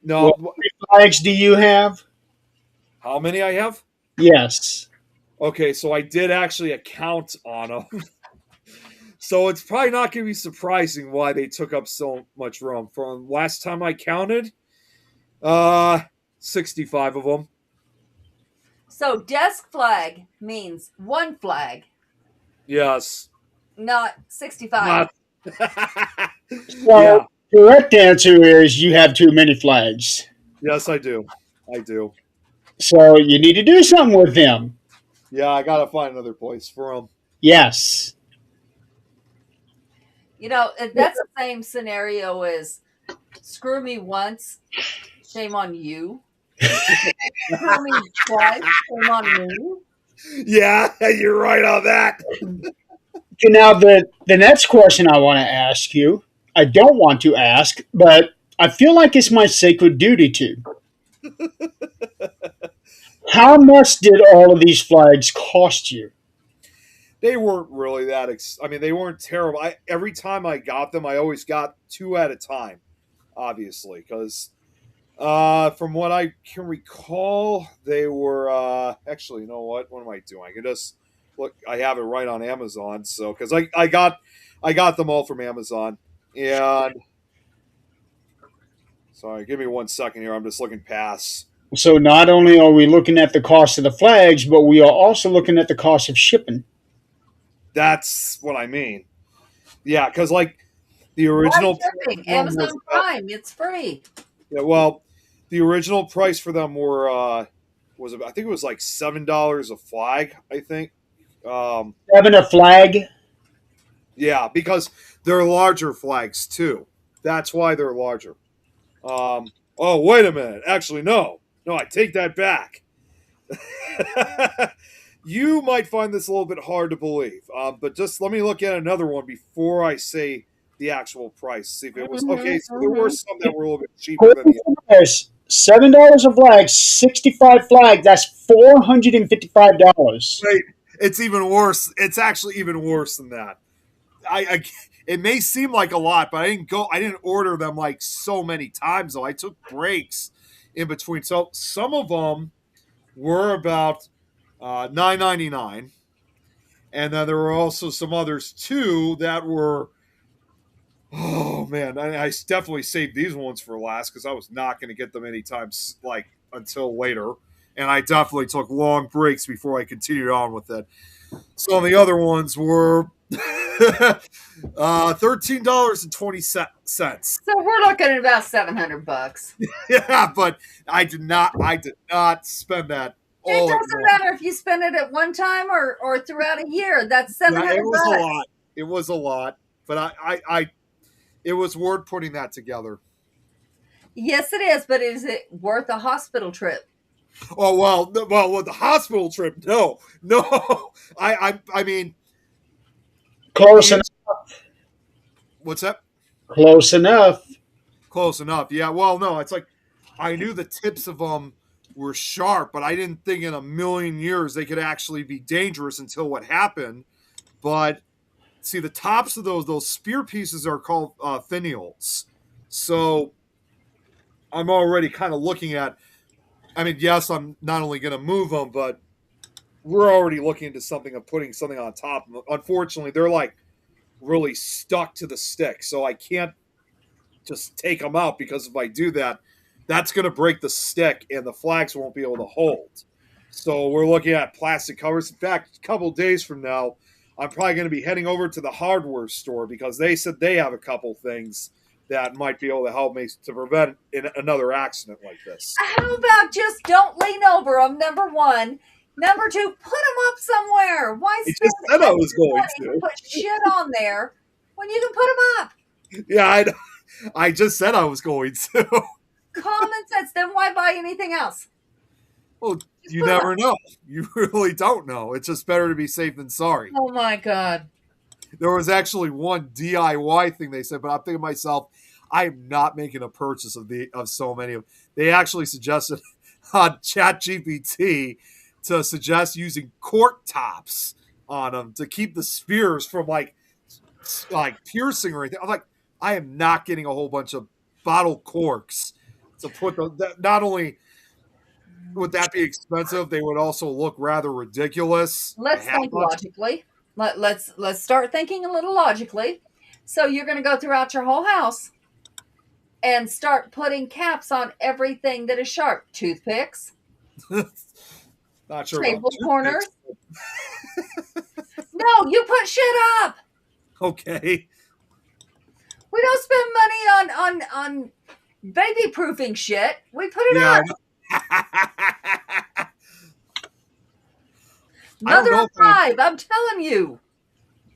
no, What flags do you have? how many I have? Yes. Okay, so I did actually account on them. So it's probably not going to be surprising why they took up so much room. From last time I counted, 65 of them. So desk flag means one flag, Yes. not 65. Not- Well, yeah. correct answer is you have too many flags. Yes, I do. I do. So you need to do something with them. Yeah, I got to find another place for them. Yes. You know, that's the same scenario as screw me once, shame on you. Screw me twice, shame on me. Yeah, you're right on that. Okay, now the next question I want to ask you, I don't want to ask, but I feel like it's my sacred duty to. How much did all of these flags cost you? They weren't really that. I mean, they weren't terrible. Every time I got them, I always got two at a time, obviously, because from what I can recall, they were actually. You know what? What am I doing? I can just look. I have it right on Amazon. So because I got them all from Amazon, and sorry, give me 1 second here. I'm just looking past. So not only are we looking at the cost of the flags, but we are also looking at the cost of shipping. That's what I mean. Yeah, because like the original shipping, Amazon Prime, it's free. Yeah, well, the original price for them were was about, I think it was like $7 a flag. I think. Having a flag? Yeah, because they're larger flags too. That's why they're larger. Oh, wait a minute. Actually, no, I take that back. You might find this a little bit hard to believe, but just let me look at another one before I say the actual price. See if it was okay. So there were some that were a little bit cheaper than the There's $7 a flag, 65 flags. That's $455. Wait, it's even worse. It's actually even worse than that. It may seem like a lot, but I didn't order them like so many times though. I took breaks in between. So some of them were about $9.99, and then there were also some others too that were. Oh man, I definitely saved these ones for last because I was not going to get them anytime like until later, and I definitely took long breaks before I continued on with it. Some of the other ones were $13.20. So we're looking at about $700. Yeah, but I did not spend that all It at doesn't once. matter if you spend it at one time or throughout a year. That's Yeah, $700. it was a lot. It was a lot, but I it was worth putting that together. Yes, it is, but is it worth a hospital trip? Oh well, with the hospital trip, no. I mean, Close enough. what's that? Close enough. Close enough. Yeah. Well, no, it's like I knew the tips of them were sharp, but I didn't think in a million years they could actually be dangerous until what happened. But see, the tops of those spear pieces are called finials. So I'm already kind of looking at. I mean, yes, I'm not only going to move them, but we're already looking into something of putting something on top. Unfortunately, they're like really stuck to the stick. So I can't just take them out, because if I do that, that's going to break the stick and the flags won't be able to hold. So we're looking at plastic covers. In fact, a couple days from now, I'm probably going to be heading over to the hardware store, because they said they have a couple things that might be able to help me to prevent another accident like this. How about just don't lean over them, number one. Number two, put them up somewhere. Why I spend just said I was going money to. put shit on there when you can put them up? Yeah, I just said I was going to. Common sense. Then why buy anything else? Well, you put 'em never know. You really don't know. It's just better to be safe than sorry. Oh my God. There was actually one DIY thing they said, but I'm thinking to myself, I am not making a purchase of so many of them. They actually suggested on ChatGPT to suggest using cork tops on them to keep the spears from like piercing or anything. I'm like, I am not getting a whole bunch of bottle corks to put not only would that be expensive, they would also look rather ridiculous. Let's think logically. Let's start thinking a little logically. So you're going to go throughout your whole house and start putting caps on everything that is sharp. Toothpicks, Not sure. table corners. No, you put shit up. Okay. We don't spend money on baby proofing shit. We put it up. Mother of five, I'm telling you.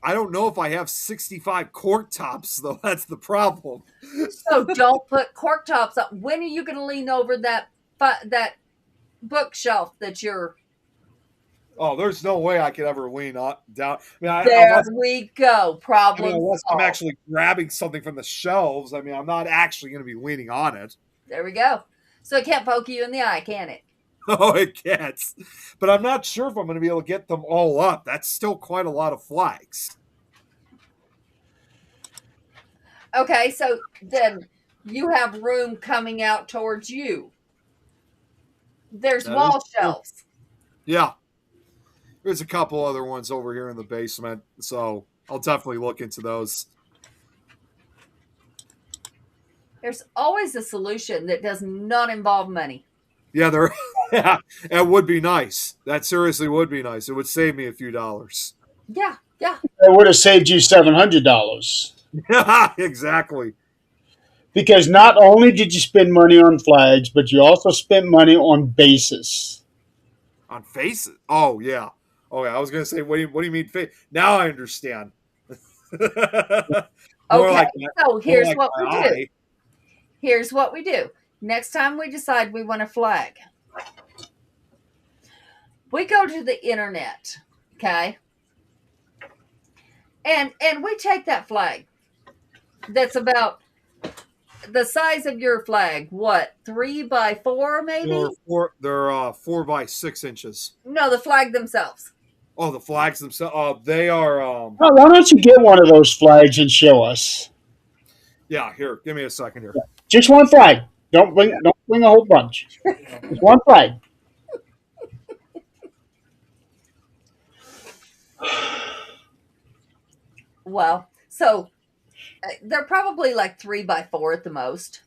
I don't know if I have 65 cork tops, though. That's the problem. So don't put cork tops up. When are you going to lean over that bookshelf that you're... Oh, there's no way I could ever lean down. There we go. Problem unless solved. I'm actually grabbing something from the shelves. I mean, I'm not actually going to be leaning on it. There we go. So it can't poke you in the eye, can it? Oh, it can't. But I'm not sure if I'm going to be able to get them all up. That's still quite a lot of flags. Okay, so then you have room coming out towards you. There's wall shelves. Yeah. There's a couple other ones over here in the basement, so I'll definitely look into those. There's always a solution that does not involve money. Yeah, yeah, that would be nice. That seriously would be nice. It would save me a few dollars. Yeah. It would have saved you $700. Yeah, exactly. Because not only did you spend money on flags, but you also spent money on bases. On faces? Oh, yeah. Oh, yeah. I was going to say, what do you mean face? Now I understand. Okay, so here's what we do. Here's what we do. Next time we decide we want a flag, we go to the internet, okay? And we take that flag that's about the size of your flag. What, 3x4 maybe? They're 4 by 6 inches. No, the flag themselves. Oh, the flags themselves. They are. Well, why don't you get one of those flags and show us? Yeah, here. Give me a second here. Just one flag. Don't bring a whole bunch. Just one flag. Well, so they're probably like 3x4 at the most.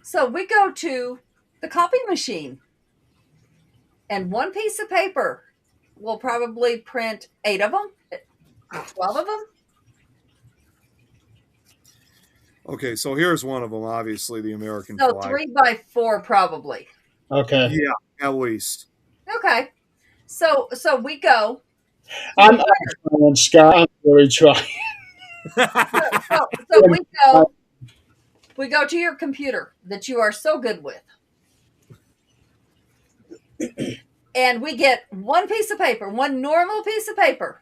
So we go to the copy machine, and one piece of paper will probably print 8 of them, 12 of them. Okay, so here's one of them, obviously, the American So flag. 3x4 probably. Okay. Yeah, at least. Okay. So we go. I'm trying, Scott. I'm really trying. So we go to your computer that you are so good with. And we get one piece of paper, one normal piece of paper.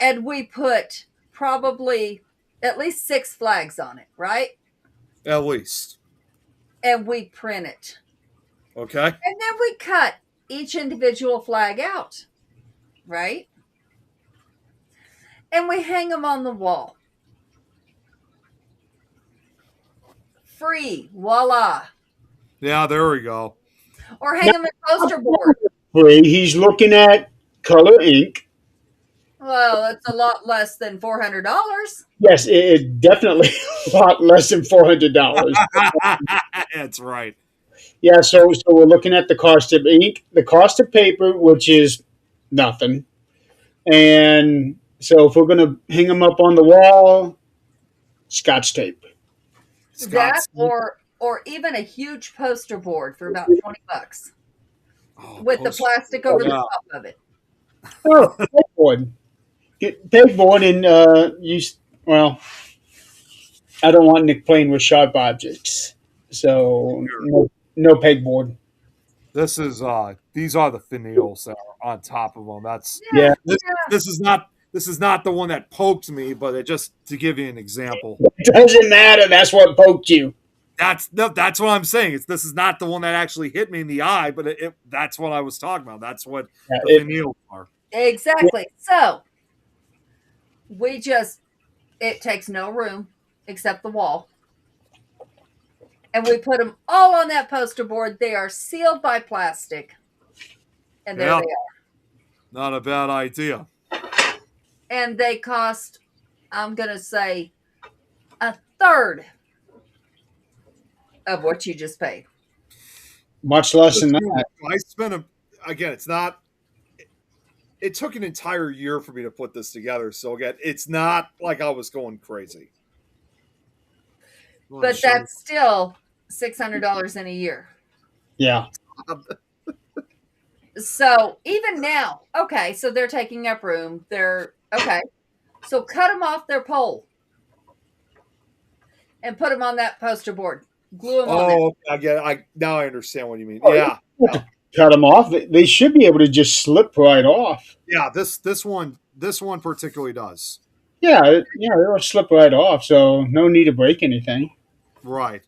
And we put probably at least 6 flags on it, right? At least. And we print it. Okay. And then we cut each individual flag out, right? And we hang them on the wall. Free, voila. Yeah, there we go. Or hang them in poster board. He's looking at color ink. Well, it's a lot less than $400. Yes, it definitely a lot less than $400. That's right. Yeah, so we're looking at the cost of ink, the cost of paper, which is nothing, and so if we're gonna hang them up on the wall, Scotch tape. That Scott's. or even a huge poster board for about $20 Oh, with the plastic over the yeah. top of it. Oh, pegboard. Get pegboard and well, I don't want Nick playing with sharp objects, so no pegboard. This is these are the finials that are on top of them. That's Yeah, Yeah, this, yeah. this is not the one that poked me, but it just to give you an example. it doesn't matter. That's what poked you. That's what I'm saying. This is not the one that actually hit me in the eye, but that's what I was talking about. That's what Yeah, the finials are. Exactly. So it takes no room except the wall. And we put them all on that poster board. They are sealed by plastic. And there Yeah, they are. not a bad idea. And they cost, I'm going to say, a third of what you just paid. much less than that. I spent again. It's not. It took an entire year for me to put this together. So again, it's not like I was going crazy. But that's still $600 in a year. Yeah, So even now, okay, so they're taking up room. They're okay. So cut them off their pole and put them on that poster board. Glue them on there. Oh, I get it. Now I understand what you mean. Oh, Yeah, cut them off. They should be able to just slip right off. yeah. This one particularly does. Yeah, they'll slip right off. So no need to break anything. Right.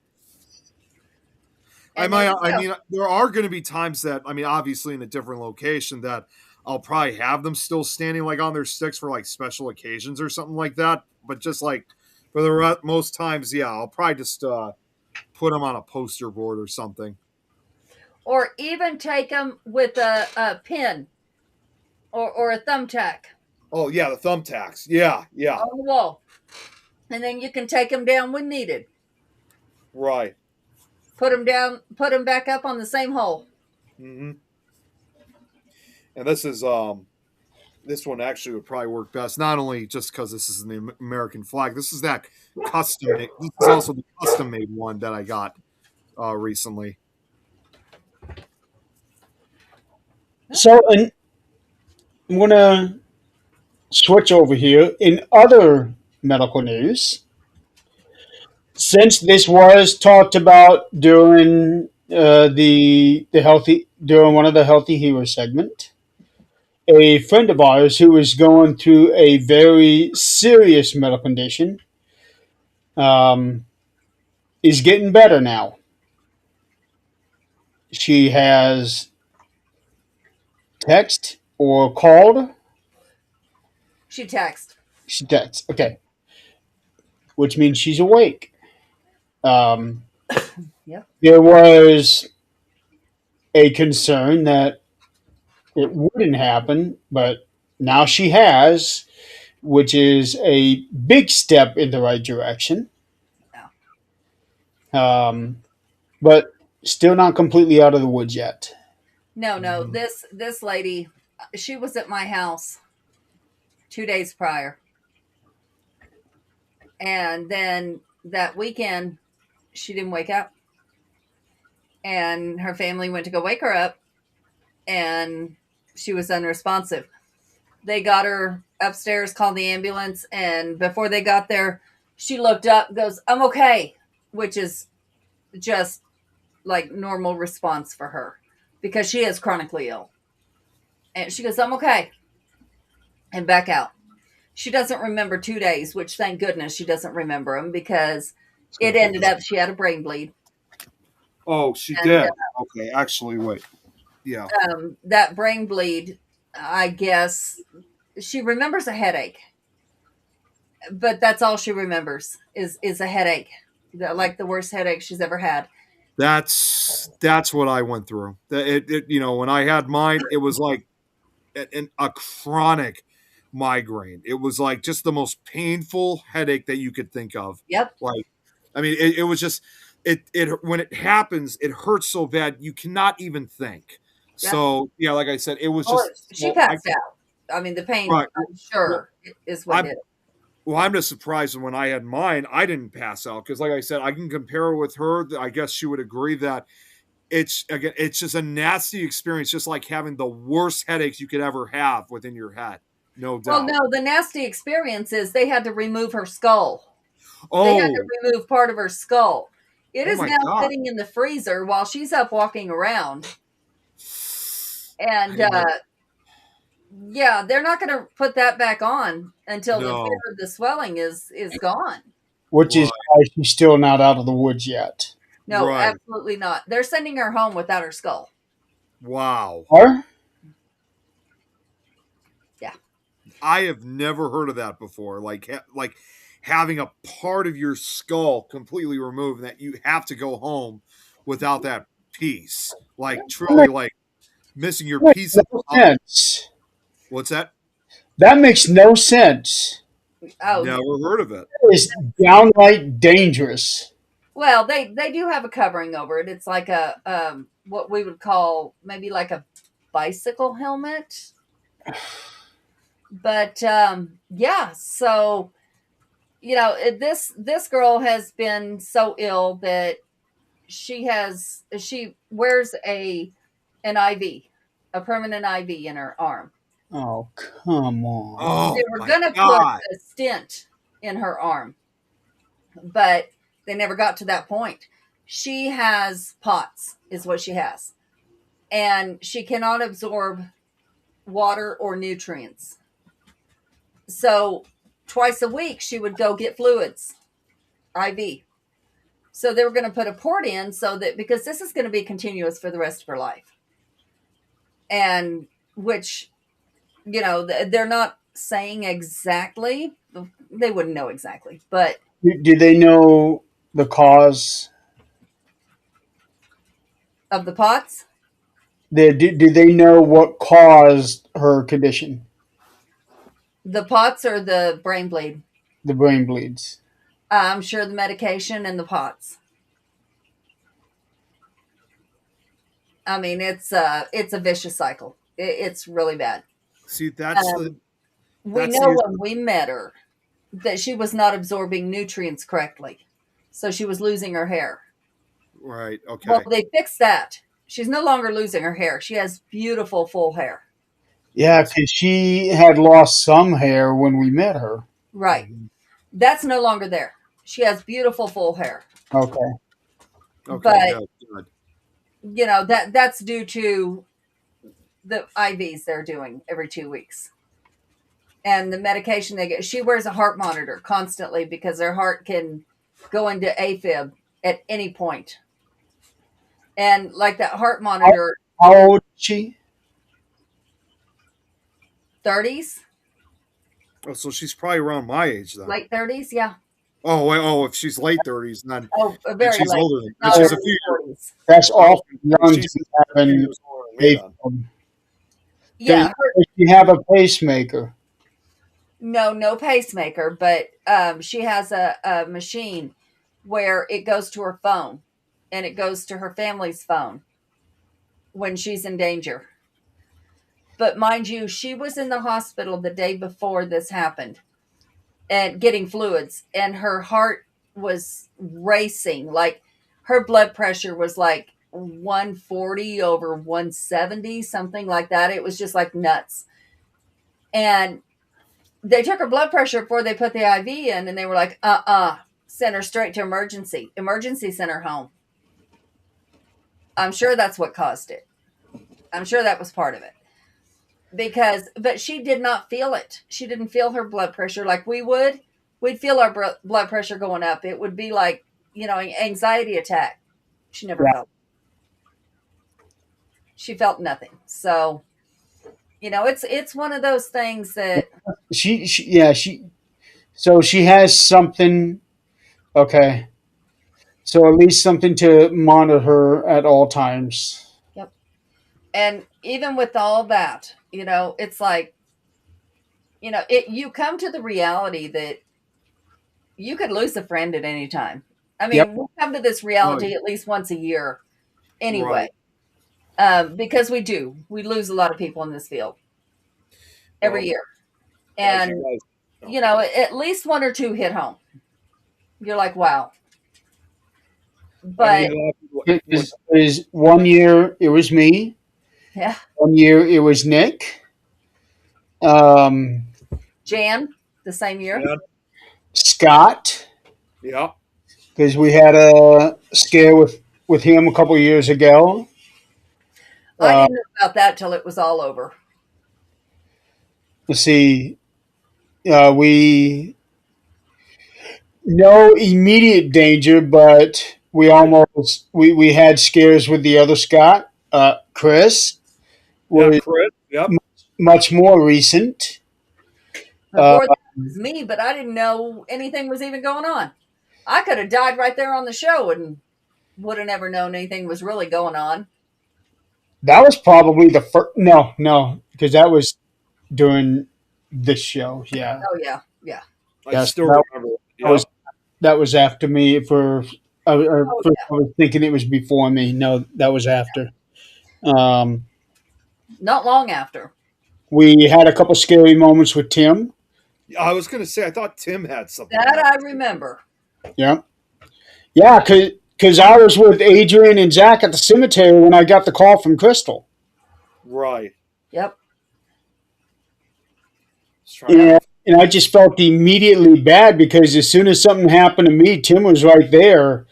And there you I go. mean, there are going to be times that I mean, obviously in a different location that I'll probably have them still standing like on their sticks for like special occasions or something like that. But just like for the most times, yeah, I'll probably just put them on a poster board or something. Or even take them with a pin or a thumbtack Oh yeah, the thumbtacks. Yeah, yeah, on the wall. And then you can take them down when needed. right. Put them down, put them back up on the same hole. Hmm. And this one actually would probably work best. Not only just because this is the American flag. This is that custom. This is also the custom made one that I got recently. So, and I'm gonna switch over here. In other medical news, since this was talked about during the healthy during one of the healthy hero segment, a friend of ours who is going through a very serious medical condition um, is getting better now. She has text or called. She texted. She text. Okay, which means she's awake. Um, Yep. there was a concern that it wouldn't happen, but now she has, which is a big step in the right direction. But still not completely out of the woods yet. No, no. Mhm. This lady, she was at my house 2 days prior. And then that weekend, she didn't wake up. And her family went to go wake her up, and she was unresponsive. They got her upstairs, called the ambulance, and before they got there, she looked up, goes, "I'm okay," which is just like normal response for her because she is chronically ill. And she goes, "I'm okay," and back out. She doesn't remember 2 days, which thank goodness she doesn't remember them because it ended up she had a brain bleed. Oh, she And did. Okay, actually, wait. Yeah. that brain bleed, I guess, she remembers a headache, but that's all she remembers is a headache, like the worst headache she's ever had. That's what I went through. When I had mine, it was like a chronic migraine. It was like just the most painful headache that you could think of. Yep. Like, I mean, it was just it when it happens, it hurts so bad you cannot even think. Yep. So yeah, like I said, it was Well, just she passed out. I mean, the pain, right. I'm sure, is what I'm, did it. well, I'm just surprised when I had mine, I didn't pass out because, like I said, I can compare her with her. I guess she would agree that it's just a nasty experience, just like having the worst headaches you could ever have within your head, no Well, doubt. no, the nasty experience is they had to remove her skull. They had to Oh, remove part of her skull. It oh is my now God! sitting in the freezer while she's up walking around. I And didn't know. yeah, they're not going to put that back on until the No, fear of the swelling is gone. which is right, why she's still not out of the woods yet. No, right. absolutely not. They're sending her home without her skull. Wow, Or Yeah. I have never heard of that before. Like having a part of your skull completely removed, and that you have to go home without that piece. Like truly, like missing your that piece. makes no sense. What's that? That makes no sense. Oh, Never heard of it. It's downright dangerous. well, they do have a covering over it. It's like a what we would call maybe like a bicycle helmet. But yeah, so this girl has been so ill that she wears an IV, a permanent IV in her arm. Oh, come on. Oh They were my gonna put God! a stent in her arm, but they never got to that point. She has POTS, is what she has, and she cannot absorb water or nutrients. So twice a week she would go get fluids, IV. So they were going to put a port in so that because this is going to be continuous for the rest of her life, and which they're not saying exactly. They wouldn't know exactly, but Do they know the cause? of the POTS, Do they know what caused her condition, the POTS or the brain bleed. the brain bleeds? I'm sure the medication and the POTS. I mean, it's a vicious cycle. It's really bad. See, that's the Um, we that's know the when we met her that she was not absorbing nutrients correctly, so she was losing her hair. right. Well, Okay. they fixed that. She's no longer losing her hair. She has beautiful full hair. Yeah, because she had lost some hair when we met her. Right. That's no longer there. She has beautiful full hair. Okay. Okay. But Good. that's due to the IVs they're doing every 2 weeks. And the medication they get. She wears a heart monitor constantly because her heart can go into AFib at any point. And like that heart monitor, How old is she? 30s, Oh, so she's probably around my age then. late 30s, yeah. Oh, wait, oh, if she's late 30s, then Very she's late. older than Not she's a early few 40s. That's awful young she's to be a few having years older than me then. a. Yeah, Does she have a pacemaker? no pacemaker, but she has a machine where it goes to her phone and it goes to her family's phone when she's in danger. But mind you, she was in the hospital the day before this happened and getting fluids, and her heart was racing. Like her blood pressure was like 140 over 170, something like that. It was just like nuts. And they took her blood pressure before they put the IV in, and they were like, send her straight to emergency sent her home. I'm sure that's what caused it. I'm sure that was part of it. But she did not feel it. She didn't feel her blood pressure like we would. We'd feel our blood pressure going up. It would be like, anxiety attack. She never felt it. She felt nothing. So, it's one of those things that So she has something. Okay. So at least something to monitor her at all times. Yep. And even with all that, it's like, you come to the reality that you could lose a friend at any time. I Yep. mean, we come to this reality at least once a year anyway, because we lose a lot of people in this field every Well, year. as And, you guys, at least one or two hit home. You're like, wow. I But mean, It was 1 year it was me. yeah, 1 year it was Nick. Um, Jan, the same year. Scott, yeah, because we had a scare with him a couple of years ago. I Uh, didn't know about that till it was all over. let's see. We no immediate danger, but we had scares with the other Scott. Chris yeah, was Chris, yep, much more recent. Uh, Before that was me, but I didn't know anything was even going on. I could have died right there on the show and would have never known anything was really going on. that was probably the first. No, because that was during this show. Yeah, Oh yeah, yeah. I yes, still that, remember. that was Yep. that was after me. Oh First yeah. I was thinking it was before me. No, that was after. Um, Not long after. we had a couple scary moments with Tim. I was gonna say, I thought Tim had something. That I remember. Yeah, yeah, because I was with Adrian and Zach at the cemetery when I got the call from Crystal. Right. Yep. Just trying And, to- and I just felt immediately bad because as soon as something happened to me, Tim was right there.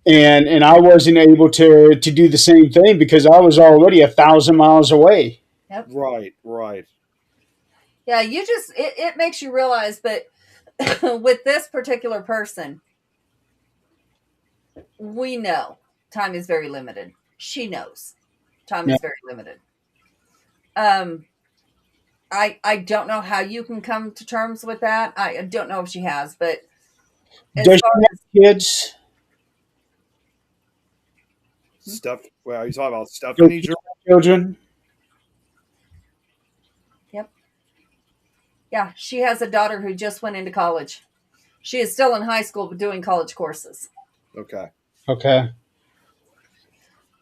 And I wasn't able to do the same thing because I was already 1,000 miles away. Yep. Right. Yeah, it makes you realize that with this particular person, we know time is very limited. She knows time Yeah. is very limited. I don't know how you can come to terms with that. I don't know if she has, but as Does far she as have kids? Stuff. Well, are you talking about Does Stephanie? she have children? yep. Yeah, she has a daughter who just went into college. She is still in high school but doing college courses. Okay. Okay.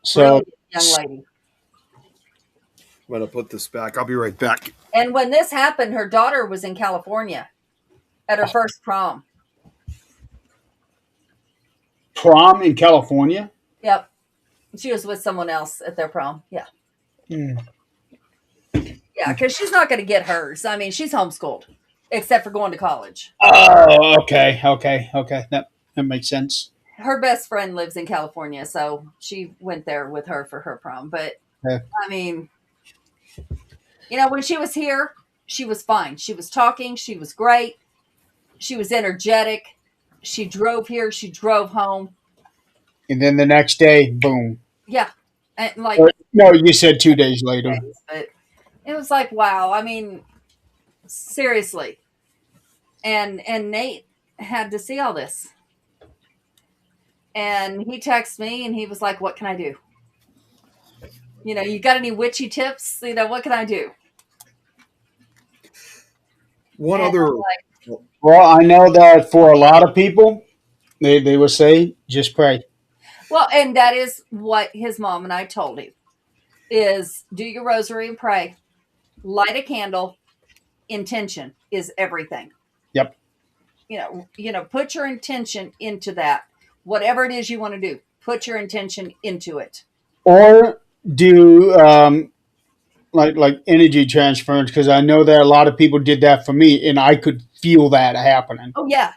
So Brilliant young lady. I'm gonna put this back. I'll be right back. And when this happened, her daughter was in California at her first prom. prom in California? Yep. She was with someone else at their prom. Yeah. Hmm. Yeah, because she's not going to get hers. I mean, she's homeschooled, except for going to college. Oh, okay. That makes sense. Her best friend lives in California, so she went there with her for her prom. But, Okay. I mean, when she was here, she was fine. She was talking. She was great. She was energetic. She drove here. She drove home. And then the next day, boom. Yeah. And like, Or, no, you said 2 days later. but it was like, wow. I mean, seriously. And Nate had to see all this. And he texted me and he was like, what can I do? You got any witchy tips? What can I do? One And other. I'm like, Well, I know that for a lot of people, they will say, just pray. well, and that is what his mom and I told him is do your rosary and pray. Light a candle. Intention is everything. Yep. Put your intention into that. Whatever it is you want to do, put your intention into it. Or do like energy transference, because I know that a lot of people did that for me, and I could feel that happening Oh yeah,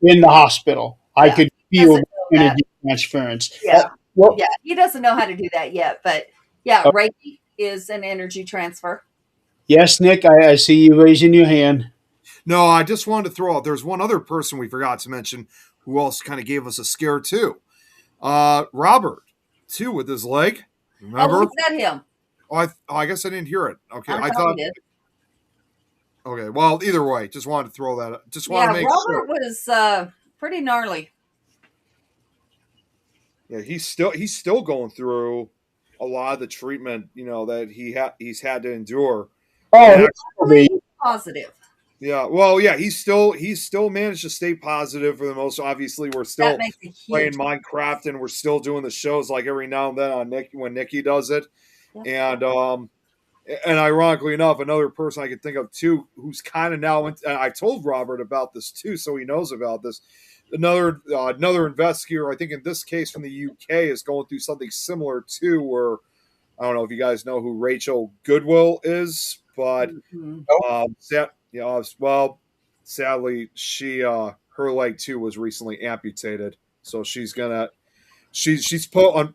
in the hospital. I Yeah. could feel Doesn't know that. energy transference. Yeah. Well, Yeah. He doesn't know how to do that yet, but yeah, Oh. Reiki is an energy transfer. yes, Nick, I see you raising your hand. No, I just wanted to throw out. There's one other person we forgot to mention who also kind of gave us a scare too. Robert, too, with his leg. Remember? Oh, was that him? I guess I didn't hear it. Okay, I I thought thought. he did. Okay, well, either way, just wanted to throw that. Just want Yeah, to make Robert sure. was pretty gnarly. Yeah, he's still going through a lot of the treatment, that he's had to endure. Oh, Yeah. he will be. positive. Yeah, well, yeah, he's still managed to stay positive for the most. Obviously, we're That still makes a playing huge. Minecraft, and we're still doing the shows like every now and then on Nick when Nikki does it. Yep. And ironically enough, another person I could think of too, who's kind of now. I told Robert about this too, so he knows about this. Another investigator, I think in this case from the UK, is going through something similar too. Where I don't know if you guys know who Rachel Goodwill is, but Mhm. sadly, she her leg too was recently amputated, so she's put on.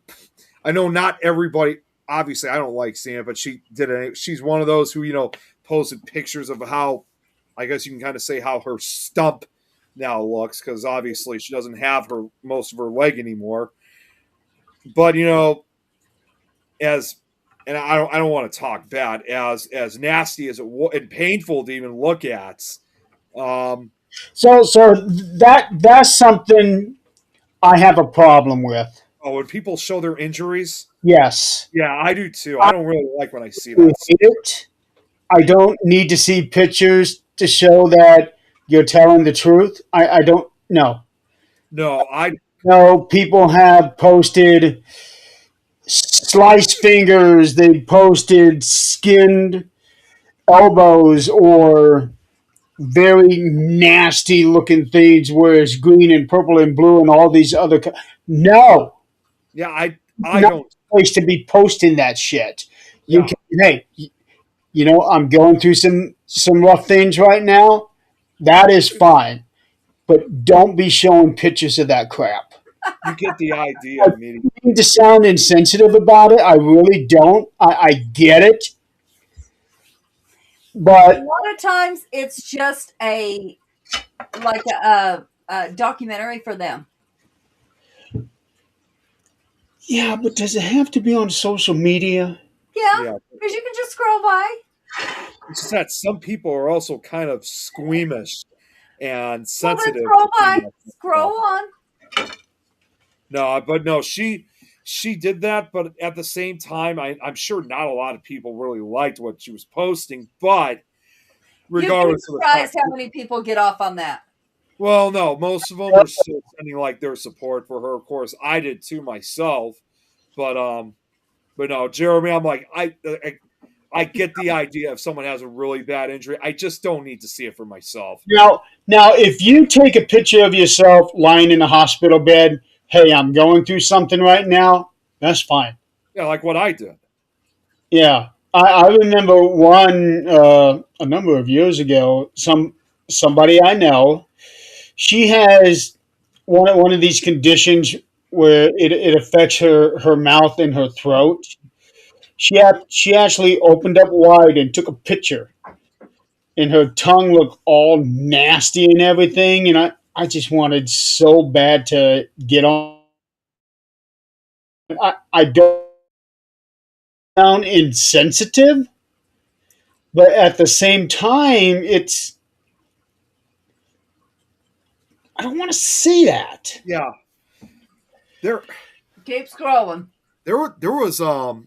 I know not everybody. Obviously, I don't like seeing it, but she did it. She's one of those who posted pictures of how, I guess you can kind of say how her stump now looks, because obviously she doesn't have her most of her leg anymore. But as and I don't want to talk bad, as nasty as it was and painful to even look at. So that's something I have a problem with. When people show their injuries, Yes, yeah, I do too. I I don't really like when I see hate that. it. I don't need to see pictures to show that you're telling the truth. I don't know. No, No, people have posted sliced fingers. They posted skinned elbows or very nasty looking things where it's green and purple and blue and all these other. No, yeah, I not don't. a place to be posting that shit. You Yeah, can, hey, I'm going through some rough things right now. That is fine, but don't be showing pictures of that crap. you get the idea immediately. I need to sound insensitive about it. I really don't. I get it, A but lot of times it's just like a documentary for them. yeah, but does it have to be on social media? Yeah, Yeah, because you can just scroll by. it's just that some people are also kind of squeamish and Well, then sensitive scroll to some by. of that Scroll stuff. on. No, but no, she did that, but at the same time, I'm sure not a lot of people really liked what she was posting. But You'd be regardless of the surprised fact, how many people get off on that. well, no, most of them are still sending like their support for her. Of course, I did too myself, but no, Jeremy, I'm like I get the idea if someone has a really bad injury. I just don't need to see it for myself. Now, if you take a picture of yourself lying in a hospital bed, hey, I'm going through something right now. That's fine. Yeah, like what I did. Yeah, I remember one a number of years ago. Somebody I know, she has one of these conditions where it affects her mouth and her throat. She actually opened up wide and took a picture, and her tongue looked all nasty and everything. And I just wanted so bad to get on. I don't sound insensitive, but at the same time, I don't want to see that. Yeah, there Keep scrolling. there was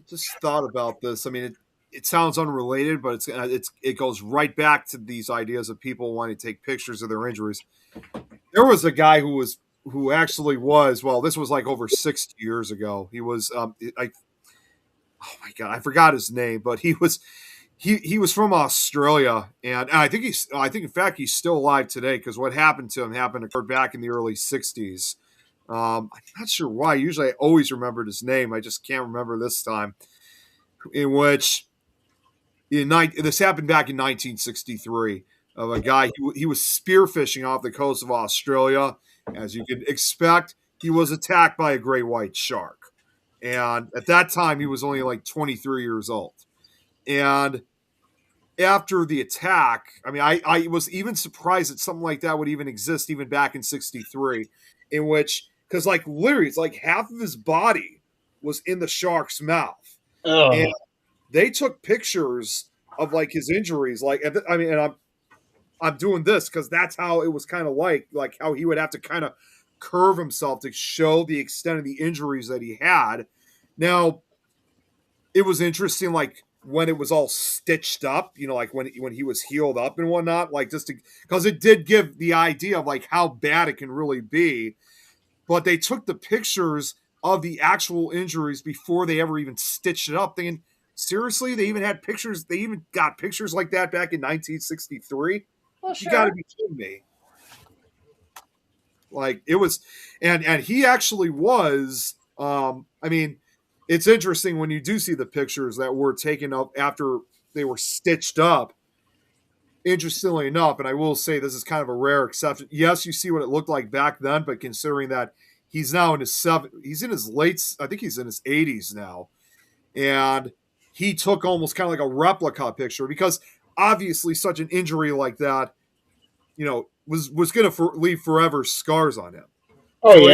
just thought about this. I mean, it sounds unrelated, but it goes right back to these ideas of people wanting to take pictures of their injuries. There was a guy who actually was, well, this was like over 60 years ago. He was oh my god, I forgot his name, but he was from Australia, and I think in fact he's still alive today, because what happened to him occurred back in the early 60s. I'm not sure why. Usually I always remembered his name. I just can't remember this time. In which this happened back in 1963 of a guy, he was spearfishing off the coast of Australia. As you could expect, he was attacked by a great white shark. And at that time, he was only like 23 years old. And after the attack, I mean, I was even surprised that something like that would even exist even back in 63, in which, because like literally, it's like half of his body was in the shark's mouth. And Ugh. they took pictures of like his injuries. Like, I mean, and I'm doing this because that's how it was kind of like how he would have to kind of curve himself to show the extent of the injuries that he had. Now, it was interesting. Like when it was all stitched up, like when he was healed up and whatnot, like just because it did give the idea of like how bad it can really be. But they took the pictures of the actual injuries before they ever even stitched it up. Thinking, seriously, they even had pictures. They even got pictures like that back in 1963. Well, You got to sure. be kidding me! Like it was, and he actually was. I mean, it's interesting when you do see the pictures that were taken up after they were stitched up. Interestingly enough, and I will say this is kind of a rare exception. Yes, you see what it looked like back then, but considering that he's now in he's in his late, I think he's in his 80s now, and he took almost kind of like a replica picture because obviously such an injury like that, was going to leave forever scars on him. Oh So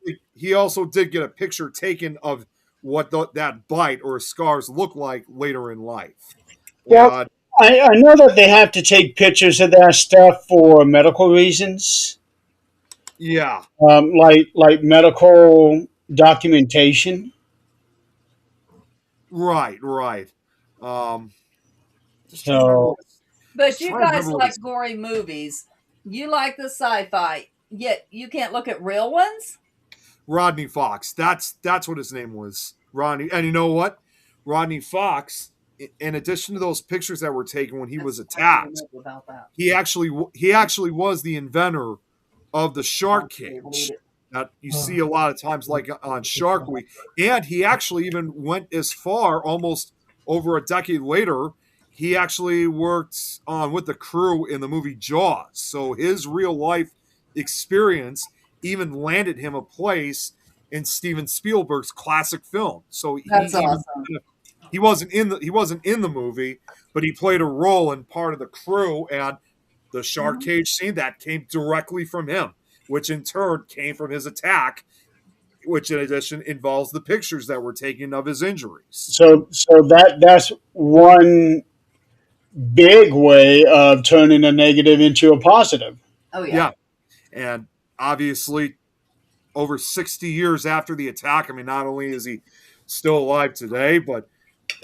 yeah, he also did get a picture taken of what that bite or scars look like later in life. well, And I know that they have to take pictures of that stuff for medical reasons, yeah, like medical documentation. right. Um, just trying to remember. So But Just you trying to guys remember what like gory movies. You like the sci-fi, yet you can't look at real ones? Rodney Fox. That's what his name was, Rodney. And you know what? Rodney Fox. In addition to those pictures that were taken when he was I attacked, remember about that. he actually was the inventor of the shark cage that you see a lot of times, like on Shark Week. And he actually even went as far, almost over a decade later. He actually worked on with the crew in the movie Jaws. So his real life experience even landed him a place in Steven Spielberg's classic film. So That's awesome. he wasn't in the movie, but he played a role in part of the crew, and the shark cage scene that came directly from him, which in turn came from his attack, which in addition involves the pictures that were taken of his injuries. so that's one big way of turning a negative into a positive. Oh yeah. Yeah. And obviously over 60 years after the attack, I mean, not only is he still alive today, but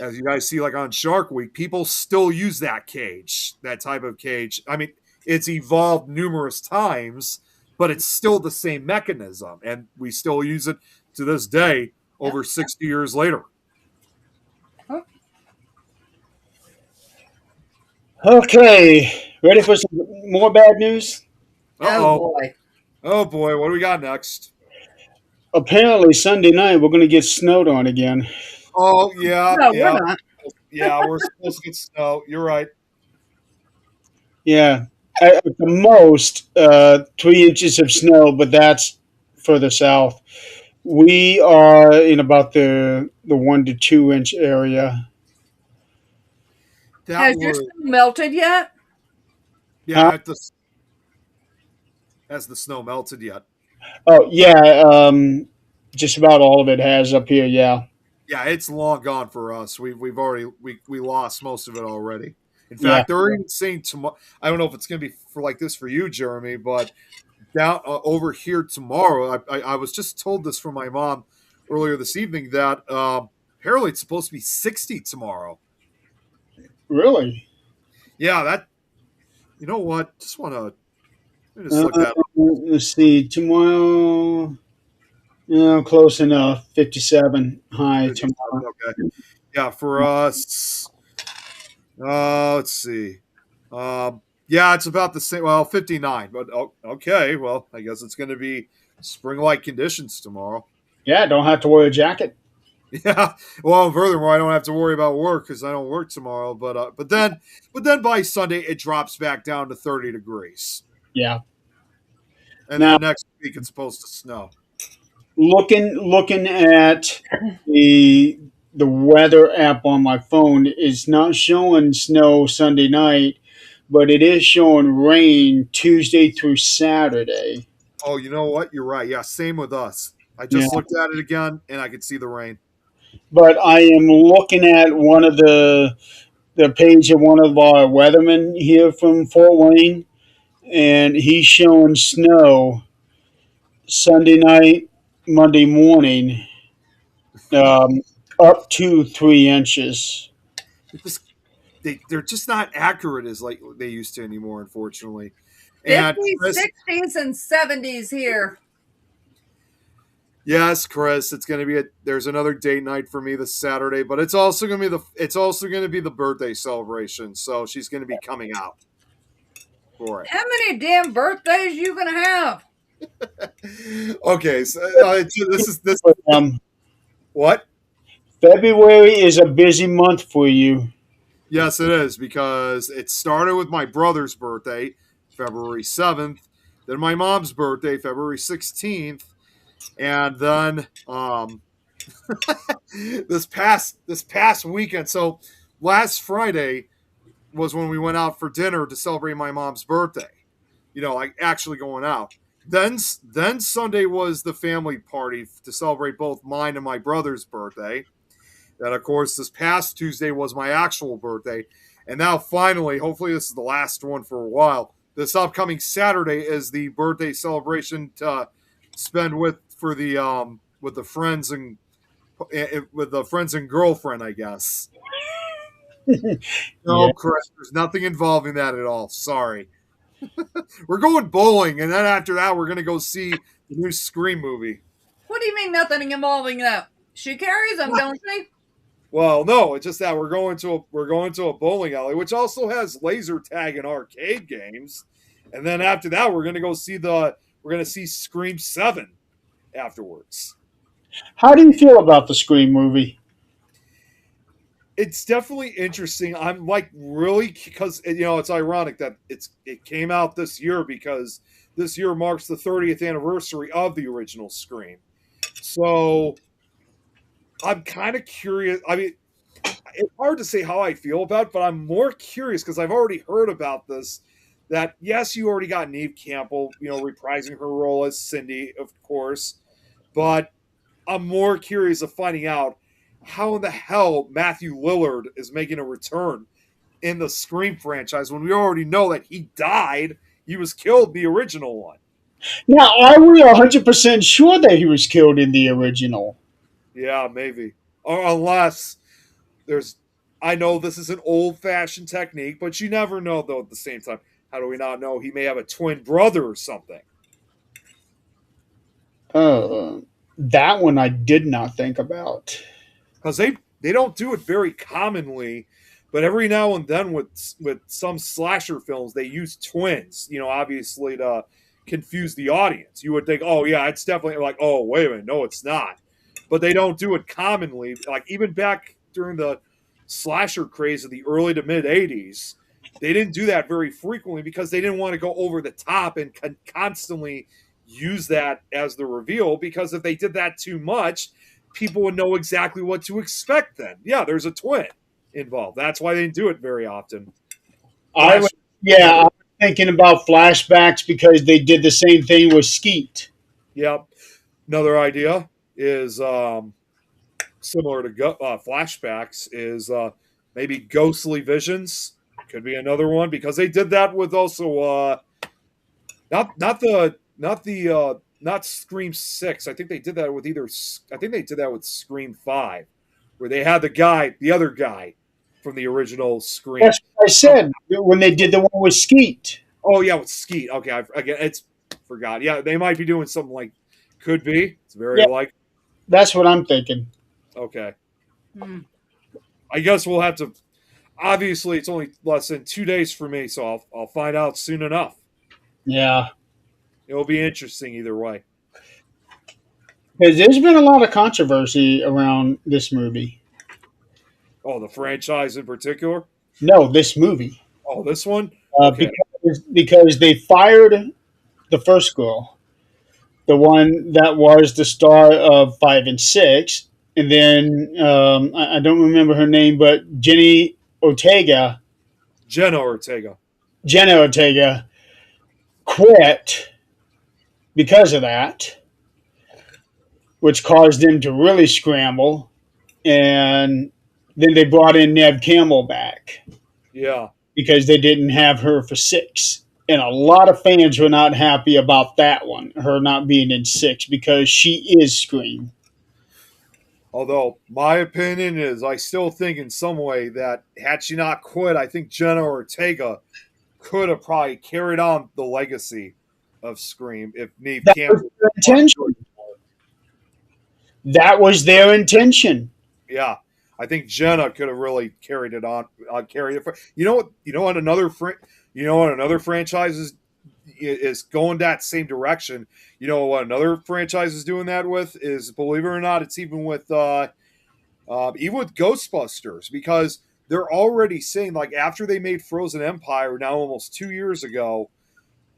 as you guys see, like on Shark Week, people still use that type of cage. I mean, it's evolved numerous times, but it's still the same mechanism, and we still use it to this day, over 60 years later. Okay, ready for some more bad news? Oh boy. Oh boy, what do we got next? Apparently, Sunday night we're going to get snowed on again. Oh yeah, No, yeah, we're not. yeah. We're supposed to get snow. You're right. Yeah, at the most 3 inches of snow, but that's further south. We are in about the 1 to 2 inch area. That Has your was snow melted yet? yeah. Has the snow melted yet? Oh yeah, just about all of it has up here. Yeah, Yeah, it's long gone for us. We've already we lost most of it already. In yeah. fact, they're even saying tomorrow. I don't know if it's going to be for like this for you, Jeremy, but down over here tomorrow. I was just told this from my mom earlier this evening that apparently it's supposed to be 60 tomorrow. Really? Yeah, that. You know what? Just want to just look that up. Let's see. Tomorrow, close enough. 57 high tomorrow. Okay. Yeah, for us. Let's see. Yeah, it's about the same. Well, 59. But okay. Well, I guess it's going to be spring-like conditions tomorrow. Yeah, don't have to wear a jacket. Yeah. Well, furthermore, I don't have to worry about work because I don't work tomorrow. But then by Sunday it drops back down to 30 degrees, Yeah. and Now, then next week it's supposed to snow. looking at the weather app on my phone, is not showing snow Sunday night, but it is showing rain Tuesday through Saturday. Oh, you know what? You're right. Yeah, same with us. I Yeah. just looked at it again, and I could see the rain. But I am looking at one of the page of one of our weathermen here from Fort Wayne, and he's showing snow Sunday night, Monday morning, um, up to 3 inches. it just they're just not accurate as like they used to anymore, unfortunately. And 50s, Chris, 60s, and 70s here. yes, Chris, it's going to be there's another date night for me this Saturday, but it's also going to be the birthday celebration, so she's going to be coming out for it. How many damn birthdays you gonna have? Okay, so this Um, what? February is a busy month for you. Yes, it is because it started with my brother's birthday, February 7th, then my mom's birthday, February 16th, and then this past weekend. So last Friday was when we went out for dinner to celebrate my mom's birthday. Like actually going out. Then Sunday was the family party to celebrate both mine and my brother's birthday. And of course, this past Tuesday was my actual birthday. And now finally, hopefully this is the last one for a while. This upcoming Saturday is the birthday celebration to spend with the friends and with the friends and girlfriend, I guess. No, Yeah. Chris, there's nothing involving that at all. Sorry. We're going bowling, and then after that, we're going to go see the new Scream movie. What do you mean nothing involving that? She carries them, don't she? Well, no, it's just that we're going to a bowling alley, which also has laser tag and arcade games, and then after that, we're going to see Scream 7 afterwards. How do you feel about the Scream movie? It's definitely interesting. I'm like really because it's ironic that it came out this year because this year marks the 30th anniversary of the original Scream. So I'm kind of curious. I mean, it's hard to say how I feel about it, but I'm more curious because I've already heard about this. That yes, you already got Neve Campbell, reprising her role as Cindy, of course, but I'm more curious of finding out how in the hell Matthew Lillard is making a return in the Scream franchise when we already know that he died. He was killed in the original one. Now, are we 100% sure that he was killed in the original? Yeah, maybe. Or unless there's. I know this is an old fashioned technique, but you never know, though, at the same time. How do we not know he may have a twin brother or something? That one I did not think about. Because they don't do it very commonly, but every now and then with some slasher films they use twins. Obviously to confuse the audience. You would think, oh yeah, it's definitely like, oh wait a minute, no, it's not. But they don't do it commonly. Like even back during the slasher craze of the early to mid '80s, they didn't do that very frequently because they didn't want to go over the top and constantly use that as the reveal. Because if they did that too much, people would know exactly what to expect then. Yeah, there's a twin involved. That's why they didn't do it very often. I was thinking about flashbacks because they did the same thing with Skeet. Yep. Another idea is similar to flashbacks is maybe ghostly visions. Could be another one because they did that with also not Scream 6. I think they did that with Scream 5, where they had the other guy from the original Scream. That's what I said when they did the one with Skeet. Oh yeah, with Skeet. Okay, it's forgot. Yeah, they might be doing something like could be. It's very like. That's what I'm thinking. Okay. I guess we'll have to. Obviously, it's only less than 2 days for me, so I'll find out soon enough. Yeah. It'll be interesting either way. Because there's been a lot of controversy around this movie. Oh, the franchise in particular? No, this movie. Oh, this one? Okay. Because they fired the first girl, the one that was the star of 5 and 6, and then I don't remember her name, but Jenna Ortega quit because of that, which caused them to really scramble. And then they brought in Neve Campbell back. Yeah. Because they didn't have her for 6. And a lot of fans were not happy about that one, her not being in 6, because she is Scream. Although my opinion is, I still think in some way that had she not quit, I think Jenna Ortega could have probably carried on the legacy of Scream if Neve That was Campbell. their intention. That was their intention. Yeah, I think Jenna could have really carried it on, carried it. You know what? You know what? You know what? Another franchise is going that same direction. You know what? Another franchise is doing that with is, believe it or not, it's even with Ghostbusters, because they're already saying, like, after they made Frozen Empire now almost 2 years ago,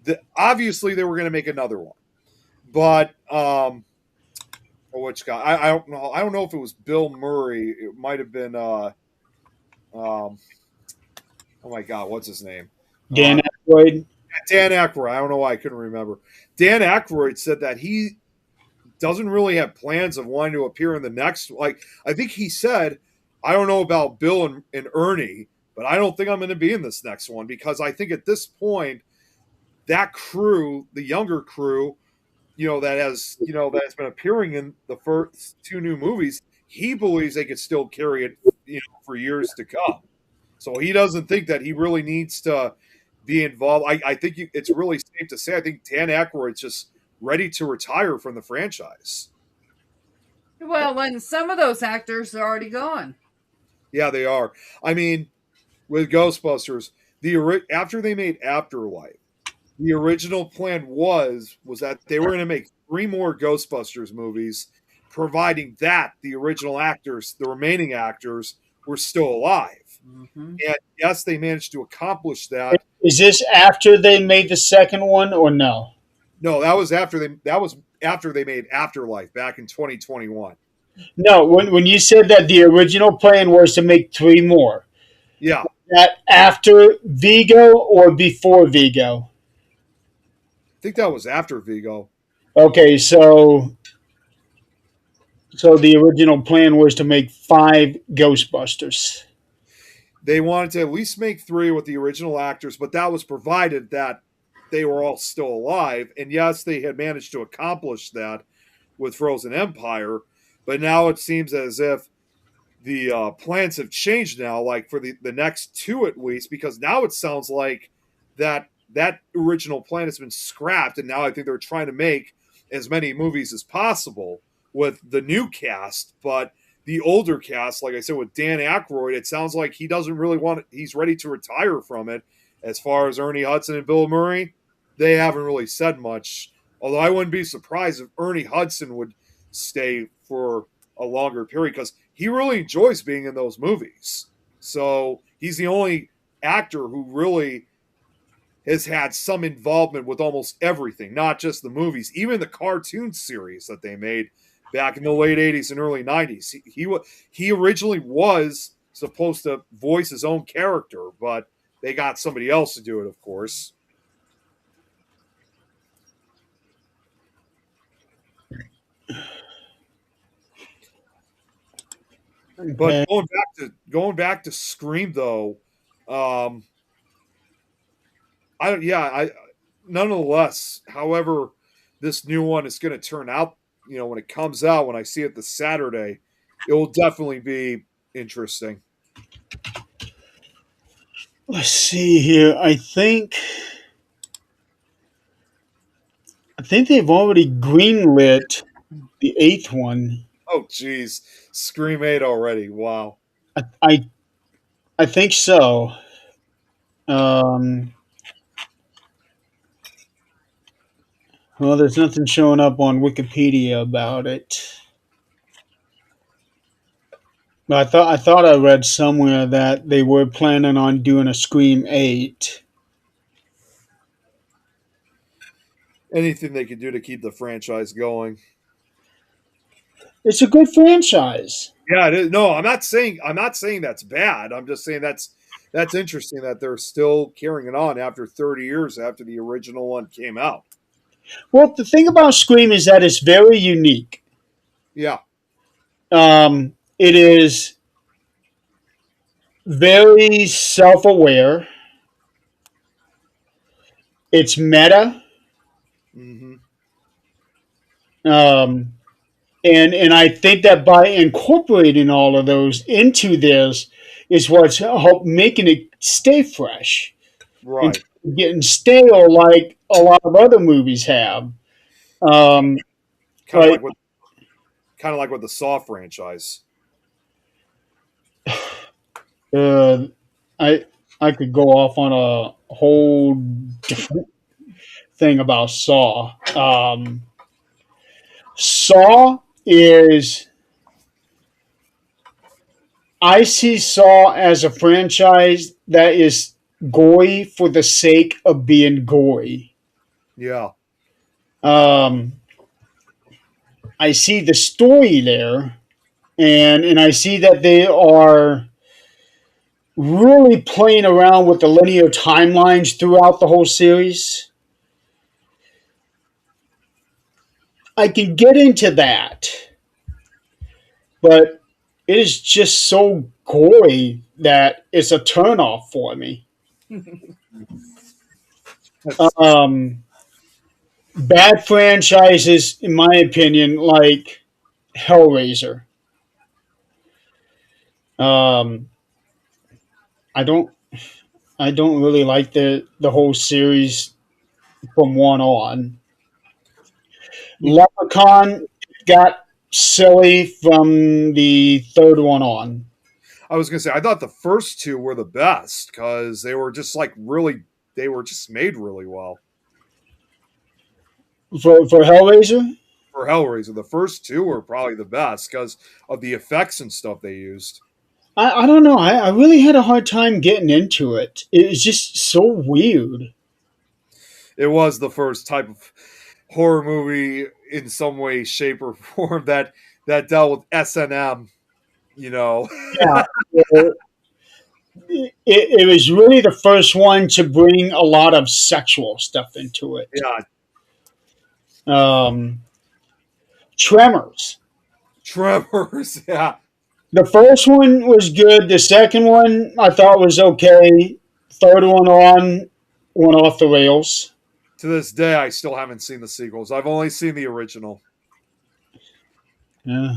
that obviously they were going to make another one, but which guy? I don't know. I don't know if it was Bill Murray. It might have been. Oh my God, what's his name? Dan Aykroyd. Dan Aykroyd. I don't know why I couldn't remember. Dan Aykroyd said that he doesn't really have plans of wanting to appear in the next. Like, I think he said, I don't know about Bill and Ernie, but I don't think I'm going to be in this next one, because I think at this point, that crew, the younger crew, that has been appearing in the first two new movies, he believes they could still carry it, for years to come. So he doesn't think that he really needs to be involved. I think it's really safe to say, I think Dan Aykroyd's just ready to retire from the franchise. Well, when some of those actors are already gone. Yeah, they are. I mean, with Ghostbusters, after they made Afterlife, the original plan was that they were going to make 3 more Ghostbusters movies, providing that the original actors, the remaining actors, were still alive. Mm-hmm. And yes, they managed to accomplish that. Is this after they made the second one or no? No, that was after they made Afterlife back in 2021. No, when you said that the original plan was to make 3 more, Yeah, that after Vigo or before Vigo? I think that was after Vigo. Okay, so the original plan was to make 5 Ghostbusters. They wanted to at least make 3 with the original actors, but that was provided that they were all still alive. And yes, they had managed to accomplish that with Frozen Empire, but now it seems as if the plans have changed now, like for the next 2 at least, because now it sounds like that original plan has been scrapped, and now I think they're trying to make as many movies as possible with the new cast. But the older cast, like I said, with Dan Aykroyd, it sounds like he doesn't really want it. He's ready to retire from it. As far as Ernie Hudson and Bill Murray, they haven't really said much. Although I wouldn't be surprised if Ernie Hudson would stay for a longer period, because he really enjoys being in those movies. So he's the only actor who really has had some involvement with almost everything, not just the movies, even the cartoon series that they made back in the late 80s and early 90s. He originally was supposed to voice his own character, but they got somebody else to do it, of course. But going back to Scream, though, I nonetheless, however this new one is going to turn out, when it comes out, when I see it this Saturday, it will definitely be interesting. Let's see here. I think they've already greenlit the 8th one. Oh, geez, Scream 8 already! Wow. I think so. Um, well, there's nothing showing up on Wikipedia about it. But I thought I read somewhere that they were planning on doing a Scream 8. Anything they could do to keep the franchise going. It's a good franchise. Yeah, it is. No, I'm not saying that's bad. I'm just saying that's interesting that they're still carrying it on after 30 years after the original one came out. Well, the thing about Scream is that it's very unique. Yeah. It is very self-aware. It's meta. Mm-hmm. Um, And I think that by incorporating all of those into this is what's helped making it stay fresh and Right. getting stale like a lot of other movies have. Um, Kind of like like what the Saw franchise. uh, I I could go off on a whole different thing about Saw. Saw is I see Saw as a franchise that is gory for the sake of being gory. Yeah. Um, I see the story there, and I see that they are really playing around with the linear timelines throughout the whole series. I can get into that, but it is just so gory that it's a turnoff for me. That's Um, Bad franchises, in my opinion, like Hellraiser. Um, I don't, I don't really like the whole series from one on. Leprechaun got silly from the third one on. I was gonna say I thought the first two were the best because they were just like really they were just made really well. For Hellraiser, For Hellraiser, the first two were probably the best because of the effects and stuff they used. I don't know. I really had a hard time getting into it. It was just so weird. It was the first type of horror movie in some way, shape, or form that dealt with S and M. You know, Yeah, it was really the first one to bring a lot of sexual stuff into it. yeah, Um, Tremors. Tremors. Yeah, The first one was good. The second one I thought was okay. Third one on went off the rails. to this day, I still haven't seen the sequels. I've only seen the original. Yeah,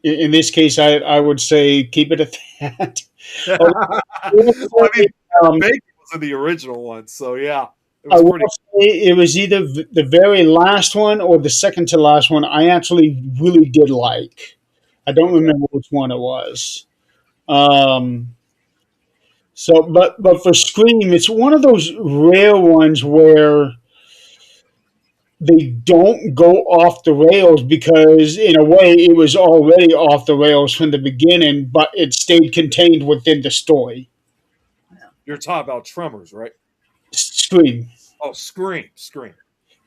in this case, I would say keep it at that. Well, I mean, um, Bacon was in the original one, so yeah, it I was will pretty. say it was either the very last one or the second to last one. I actually really did like. I don't Okay. remember which one it was. Um, but for Scream, it's one of those rare ones where they don't go off the rails because, in a way, it was already off the rails from the beginning, but it stayed contained within the story. You're talking about Tremors, right? Scream, Oh, Scream.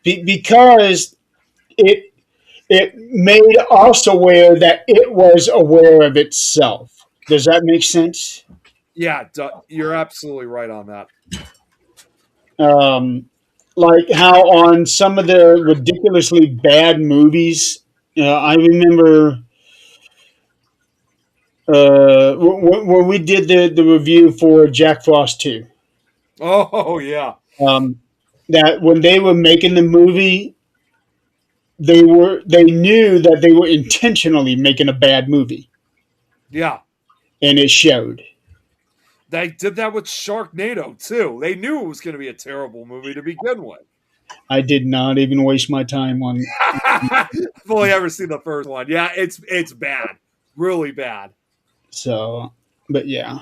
because it it made us aware that it was aware of itself. Does that make sense? Yeah, you're absolutely right on that. Um, like how on some of the ridiculously bad movies, I remember when we did the review for Jack Frost 2, Oh yeah, um, that when they were making the movie, they knew that they were intentionally making a bad movie, yeah. and it showed. They did that with Sharknado too. They knew it was going to be a terrible movie to begin with. I did not even waste my time on. I've only ever seen the first one. Yeah, it's bad, really bad. So, but yeah.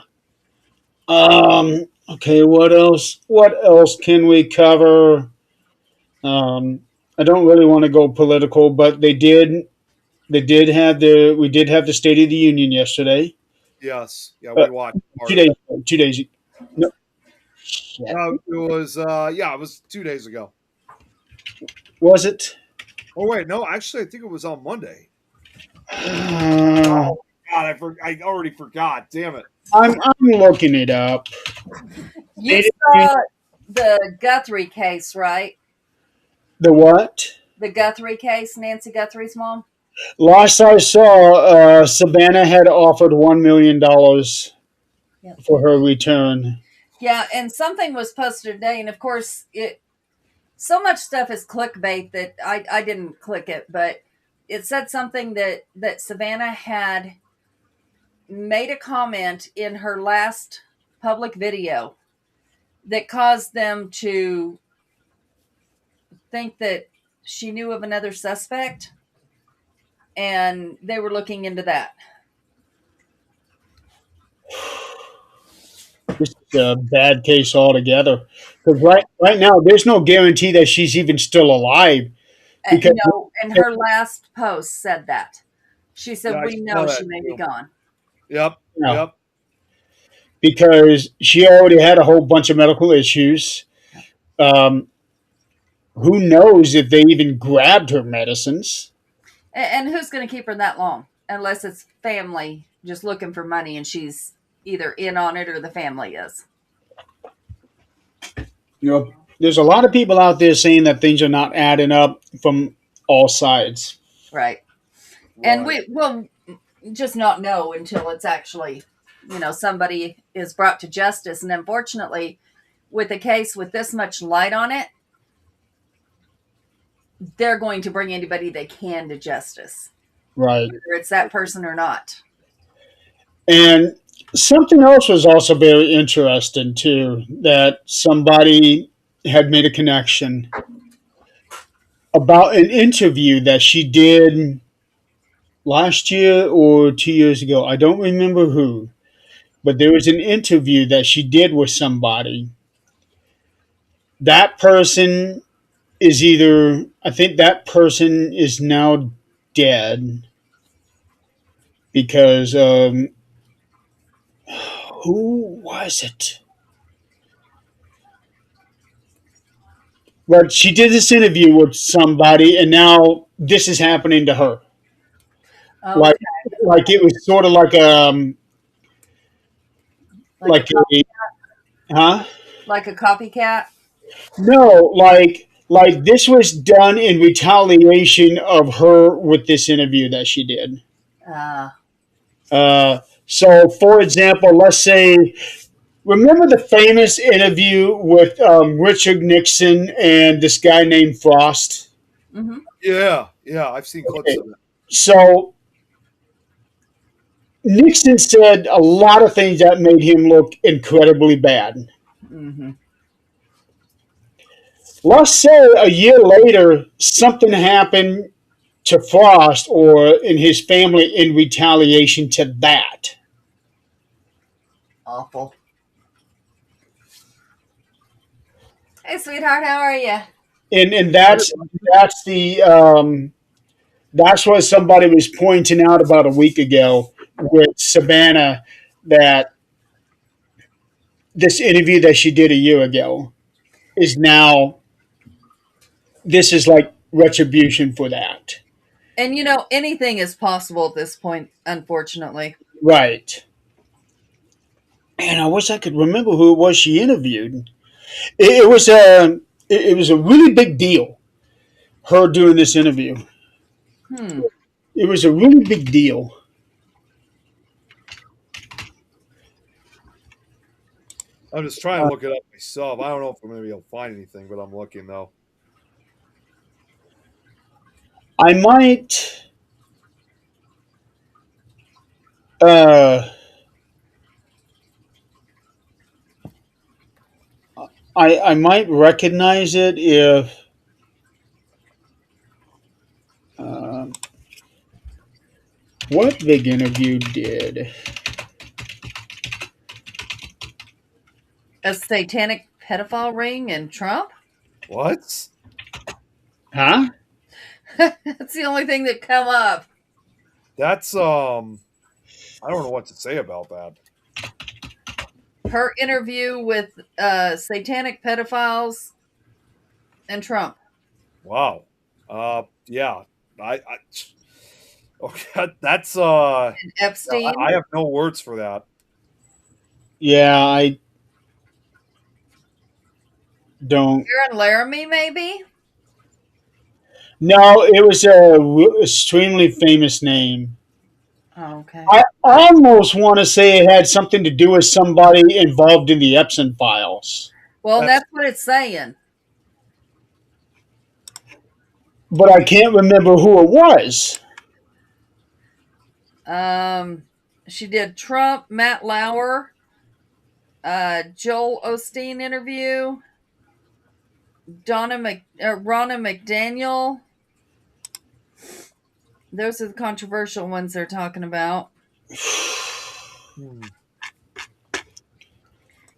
Okay, what else? What else can we cover? Um, I don't really want to go political, but they did have the we did have the State of the Union yesterday. Yes, yeah, Uh, we watched part two of days it. ago, 2 days. No, shit. It was yeah, it was 2 days ago. Was it? Oh wait, no, actually, I think it was on Monday. Uh, Oh God, I already forgot. Damn it. I'm looking it up. You saw the Guthrie case, right? The what? The Guthrie case, Nancy Guthrie's mom. Last I saw, Savannah had offered $1 million Yep. for her return. Yeah, and something was posted today, and of course, it so much stuff is clickbait that I didn't click it, but it said something that Savannah had made a comment in her last public video that caused them to think that she knew of another suspect, and they were looking into that. This is a bad case altogether. Because right now, there's no guarantee that she's even still alive. Because No, and her last post said that. She said, Yeah, I "We saw know that she may be too. gone." Yep. No. Yep. because she already had a whole bunch of medical issues. Um, who knows if they even grabbed her medicines? And who's going to keep her that long? Unless it's family just looking for money and she's either in on it or the family is. You know, there's a lot of people out there saying that things are not adding up from all sides. Right. And Right. we will just not know until it's actually, somebody is brought to justice. And unfortunately, with a case with this much light on it, they're going to bring anybody they can to justice, Right. whether it's that person or not. And something else was also very interesting, too, that somebody had made a connection about an interview that she did last year or 2 years ago. I don't remember who, but there was an interview that she did with somebody. That person is either, I think that person is now dead because who was it? But she did this interview with somebody, and now this is happening to her. Okay. Like it was sort of like Like a huh? like a copycat. No, like this was done in retaliation of her with this interview that she did. Uh, So, for example, let's say, remember the famous interview with Richard Nixon and this guy named Frost? mm-hmm. Yeah. Yeah. I've seen clips Okay. of it. So, Nixon said a lot of things that made him look incredibly bad. Mm-hmm. Let's say a year later, something happened to Frost or in his family in retaliation to that. Awful. Hey, sweetheart, how are you? And that's the that's what somebody was pointing out about a week ago with Savannah, that this interview that she did a year ago is now, this is like retribution for that. And anything is possible at this point, unfortunately. Right. And I wish I could remember who it was she interviewed. It was it was a really big deal, her doing this interview. It was a really big deal. I'm just trying to look it up myself. I don't know if I'm going to be able to find anything, but I'm looking though. I might uh I might recognize it if um, what big interview did. A satanic pedophile ring and Trump? What? Huh? That's the only thing that come up. That's I don't know what to say about that. Her interview with satanic pedophiles and Trump. Wow. Yeah. I okay, that's And Epstein. I have no words for that. Yeah, I don't. Aaron Laramie, maybe? No, it was a extremely famous name. Oh, okay. I almost want to say it had something to do with somebody involved in the Epstein files. Well, That's- that's what it's saying. but I can't remember who it was. She did Trump, Matt Lauer, Joel Osteen interview, Ronna McDaniel. Those are the controversial ones they're talking about. Hmm.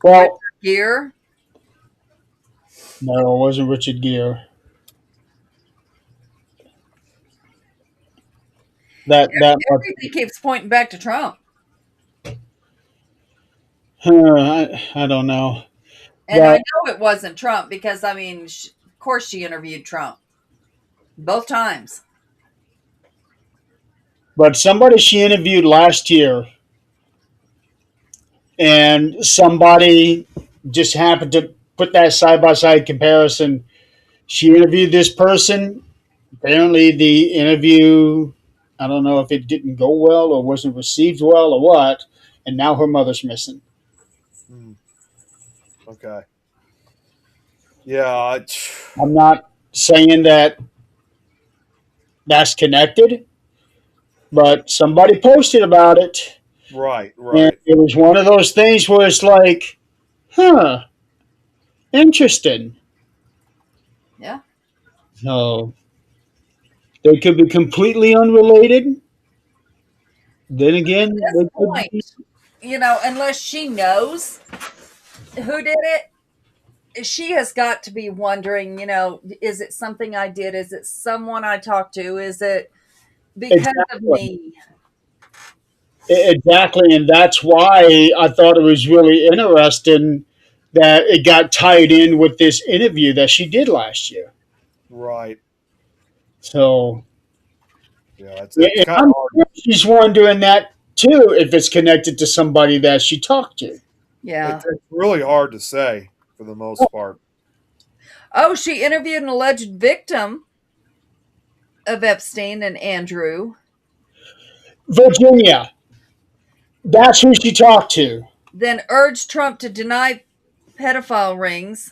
Well, Gere. no, it wasn't Richard Gere. That much. Everything keeps pointing back to Trump. I don't know. And I But know it wasn't Trump because, I mean, of course she interviewed Trump both times. but somebody she interviewed last year, and somebody just happened to put that side by side comparison. She interviewed this person. Apparently, the interview, I don't know if it didn't go well or wasn't received well or what, and now her mother's missing. Hmm. Okay. Yeah. I'm not saying that that's connected, but somebody posted about it, Right. and Right. it was one of those things where it's like, huh, interesting. Yeah. So they could be completely unrelated. Then again, At this they could point, be. unless she knows who did it, she has got to be wondering, is it something I did? Is it someone I talked to? Is it because of Exactly. me? Exactly, and that's why I thought it was really interesting that it got tied in with this interview that she did last year. Right. So, Yeah. yeah, It's and kind of I'm hard. sure she's wondering that too, if it's connected to somebody that she talked to. Yeah. It's really hard to say for the most part. Oh, she interviewed an alleged victim of Epstein and Andrew, Virginia, that's who she talked to. then urged Trump to deny pedophile rings.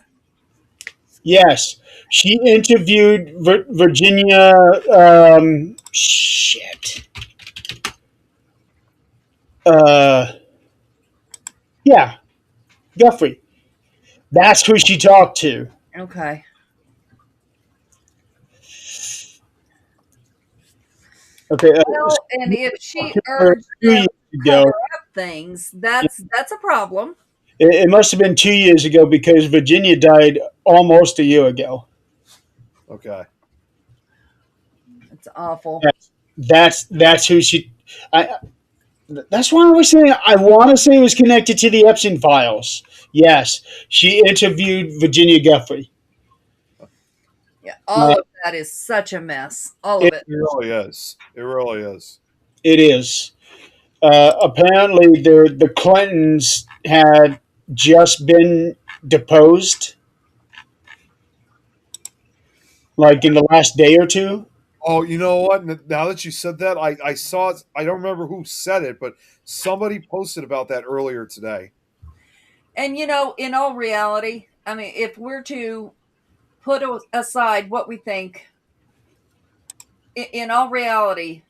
Yes, she interviewed Virginia. Shit. Uh, yeah, Guthrie. That's who she talked to. Okay. Okay, Well, and if she her urged 2 years them to ago. cover up things, that's a problem. It must have been 2 years ago because Virginia died almost a year ago. Okay. It's awful. That's who she. I, that's why I was saying I want to say it was connected to the Epstein files. Yes, she interviewed Virginia Guthrie. Yeah, all Uh, of that is such a mess. All of it, it. It really is. It really is. it is. Apparently, the Clintons had just been deposed, like in the last day or two. Oh, you know what? Now that you said that, I saw it. I don't remember who said it, but somebody posted about that earlier today. And in all reality, I mean, if we're to put aside what we think, in all reality,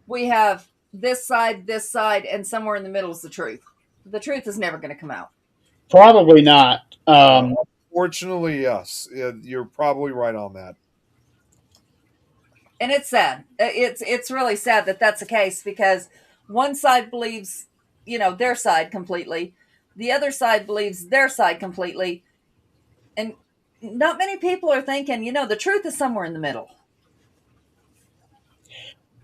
we have this side, and somewhere in the middle is the truth. The truth is never going to come out. Probably not. Unfortunately, yes. Yeah, you're probably right on that. And it's sad. It's really sad that that's the case because one side believes, their side completely. The other side believes their side completely. And not many people are thinking, the truth is somewhere in the middle.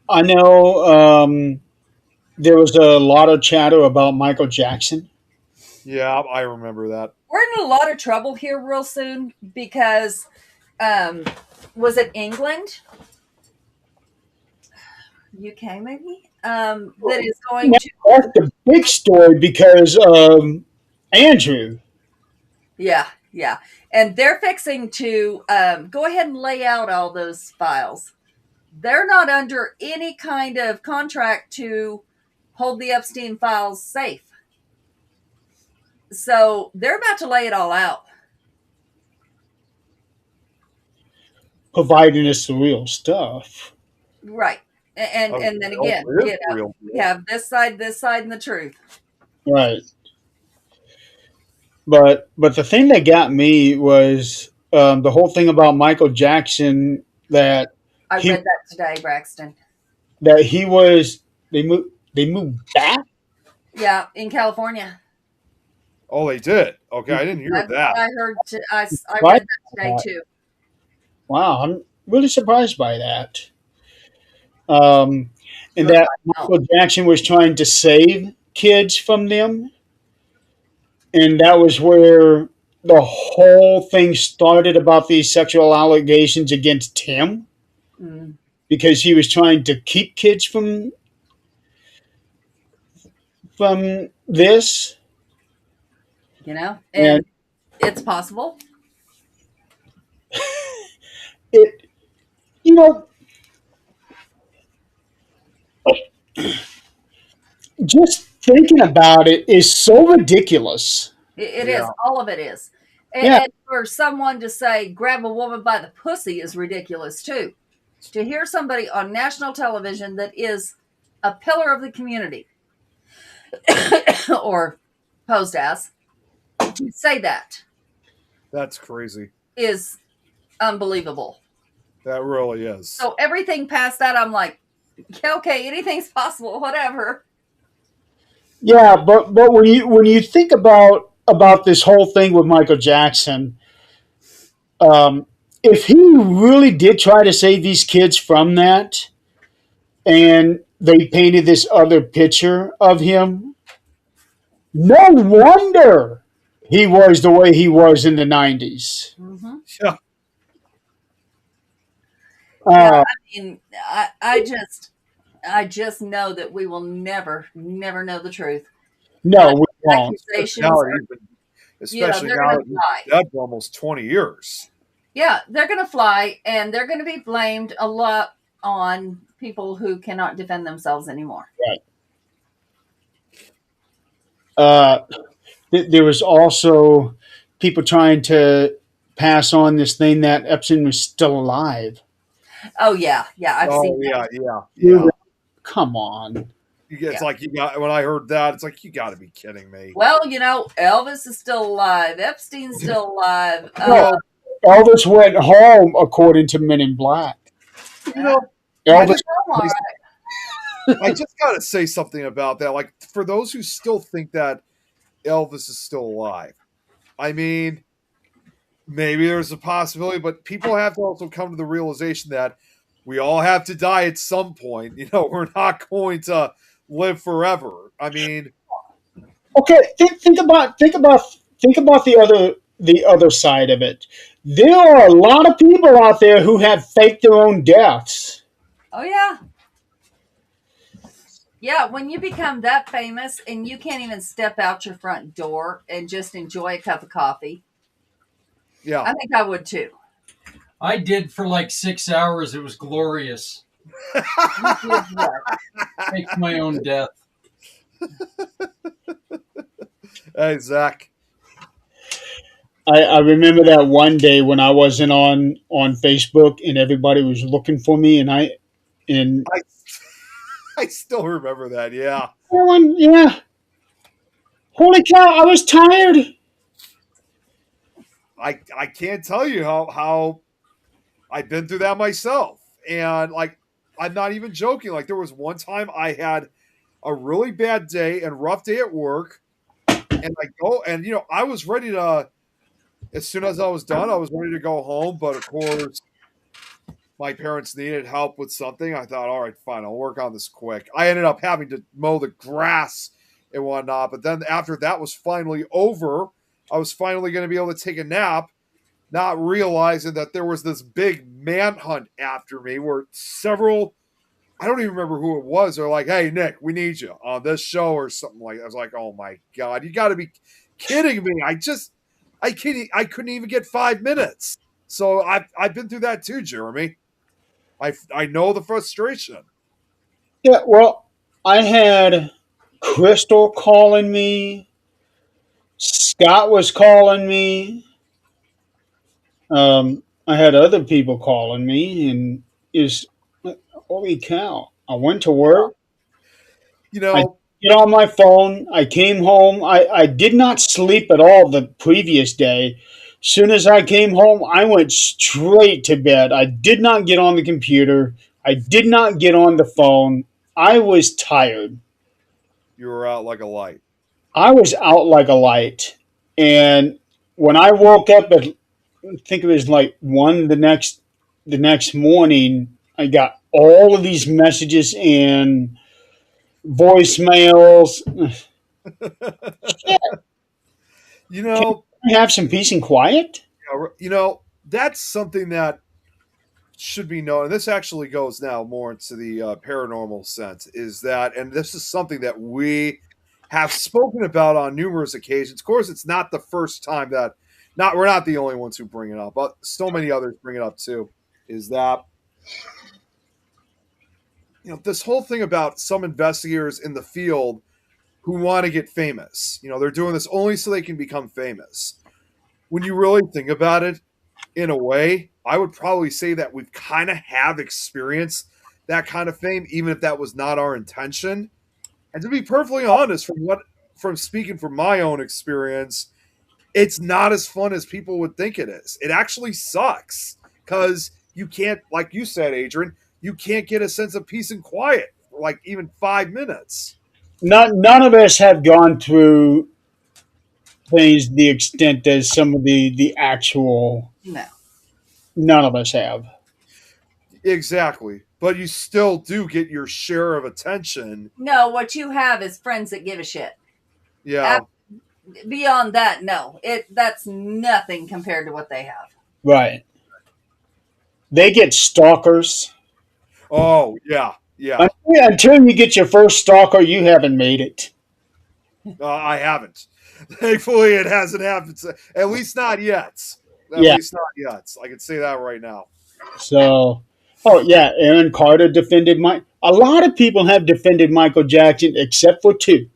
I know there was a lot of chatter about Michael Jackson. Yeah, I remember that. We're in a lot of trouble here real soon because um, was it England? UK maybe? That is going to That's the big story because Andrew. yeah. And they're fixing to go ahead and lay out all those files. They're not under any kind of contract to hold the Epstein files safe. So they're about to lay it all out. providing us the real stuff. Right. And then again, It is real. we have this side, and the truth. Right. But the thing that got me was the whole thing about Michael Jackson that I he read that today, Braxton. that he was they moved back. Yeah, in California. Oh, they did. Okay, I didn't hear That's that. what I heard. I Right? read that today too. Wow, I'm really surprised by that. Um, and You're that right. Michael Jackson was trying to save kids from them, and that was where the whole thing started about these sexual allegations against him Mm, because he was trying to keep kids from this. and it's possible. It, you know, just thinking about it is so ridiculous. It Yeah. is. All of it is. Yeah. And for someone to say grab a woman by the pussy is ridiculous too. To hear somebody on national television that is a pillar of the community or posed as to say that That's crazy. is unbelievable. That really is. So everything past that, I'm like, yeah, okay, anything's possible, whatever. Yeah, but when you think about this whole thing with Michael Jackson, if he really did try to save these kids from that, and they painted this other picture of him, no wonder he was the way he was in the 90s. Mm-hmm. Yeah. Yeah, Uh, I mean, I just know that we will never know the truth. no, we won't. Accusations, Now, are, especially they're now going that to he's fly. dead for almost 20 years. Yeah, they're going to fly, and they're going to be blamed a lot on people who cannot defend themselves anymore. There was also people trying to pass on this thing that Epstein was still alive. Oh yeah, I've Oh, seen that. yeah. Come on. It's Yeah. like when I heard that, it's like, you got to be kidding me. Well, Elvis is still alive. Epstein's still alive. Well, Elvis went home, according to Men in Black. You know, Elvis, all right. I just got to say something about that. Like, for those who still think that Elvis is still alive, I mean, maybe there's a possibility, but people have to also come to the realization that we all have to die at some point. We're not going to live forever. I mean, okay, think about the other side of it. There are a lot of people out there who have faked their own deaths. Oh yeah. Yeah, when you become that famous and you can't even step out your front door and just enjoy a cup of coffee, yeah. I think I would too. I did for like 6 hours. It was glorious. Fake my own death. Hey, Zach. I remember that one day when I wasn't on Facebook and everybody was looking for me, and I still remember that. Yeah. everyone, yeah. Holy cow! I was tired. I can't tell you how I've been through that myself. And like, I'm not even joking. Like, there was one time I had a really bad day and rough day at work. And I go, and I was ready to, as soon as I was done, I was ready to go home. But of course, my parents needed help with something. I thought, all right, fine, I'll work on this quick. I ended up having to mow the grass and whatnot. But then after that was finally over, I was finally going to be able to take a nap, not realizing that there was this big manhunt after me where several, I don't even remember who it was, they're like, hey, Nick, we need you on this show or something like that. I was like, oh my God, you got to be kidding me. I couldn't even get 5 minutes. So I've been through that too, Jeremy. I know the frustration. Yeah, well, I had Crystal calling me. Scott was calling me. I had other people calling me, and is holy cow! I went to work. You I know, get on my phone. I came home. I did not sleep at all the previous day. Soon as I came home, I went straight to bed. I did not get on the computer. I did not get on the phone. I was tired. you were out like a light. I was out like a light. And when I woke up at, I think it was like one the next morning, I got all of these messages and voicemails. You Can know, we have some peace and quiet? that's something that should be known. And this actually goes now more into the paranormal sense. Is that, and this is something that we have spoken about on numerous occasions. Of course, it's not the first time that not we're not the only ones who bring it up, but so many others bring it up too. Is that this whole thing about some investigators in the field who want to get famous. They're doing this only so they can become famous. When you really think about it, in a way, I would probably say that we've kind of have experienced that kind of fame, even if that was not our intention. And to be perfectly honest, from speaking from my own experience, it's not as fun as people would think it is. It actually sucks because you can't, like you said, Adrian, you can't get a sense of peace and quiet for like even 5 minutes. None of us have gone through things the extent as some of the actual. No. None of us have. Exactly. But you still do get your share of attention. No, what you have is friends that give a shit. Yeah. Beyond that, no. That's nothing compared to what they have. Right. They get stalkers. Oh, yeah. Yeah. Until you get your first stalker, you haven't made it. I haven't. Thankfully, it hasn't happened. At least not yet. At Yeah. least not yet. I can say that right now. So, oh yeah, Aaron Carter defended Mike. A lot of people have defended Michael Jackson, except for two.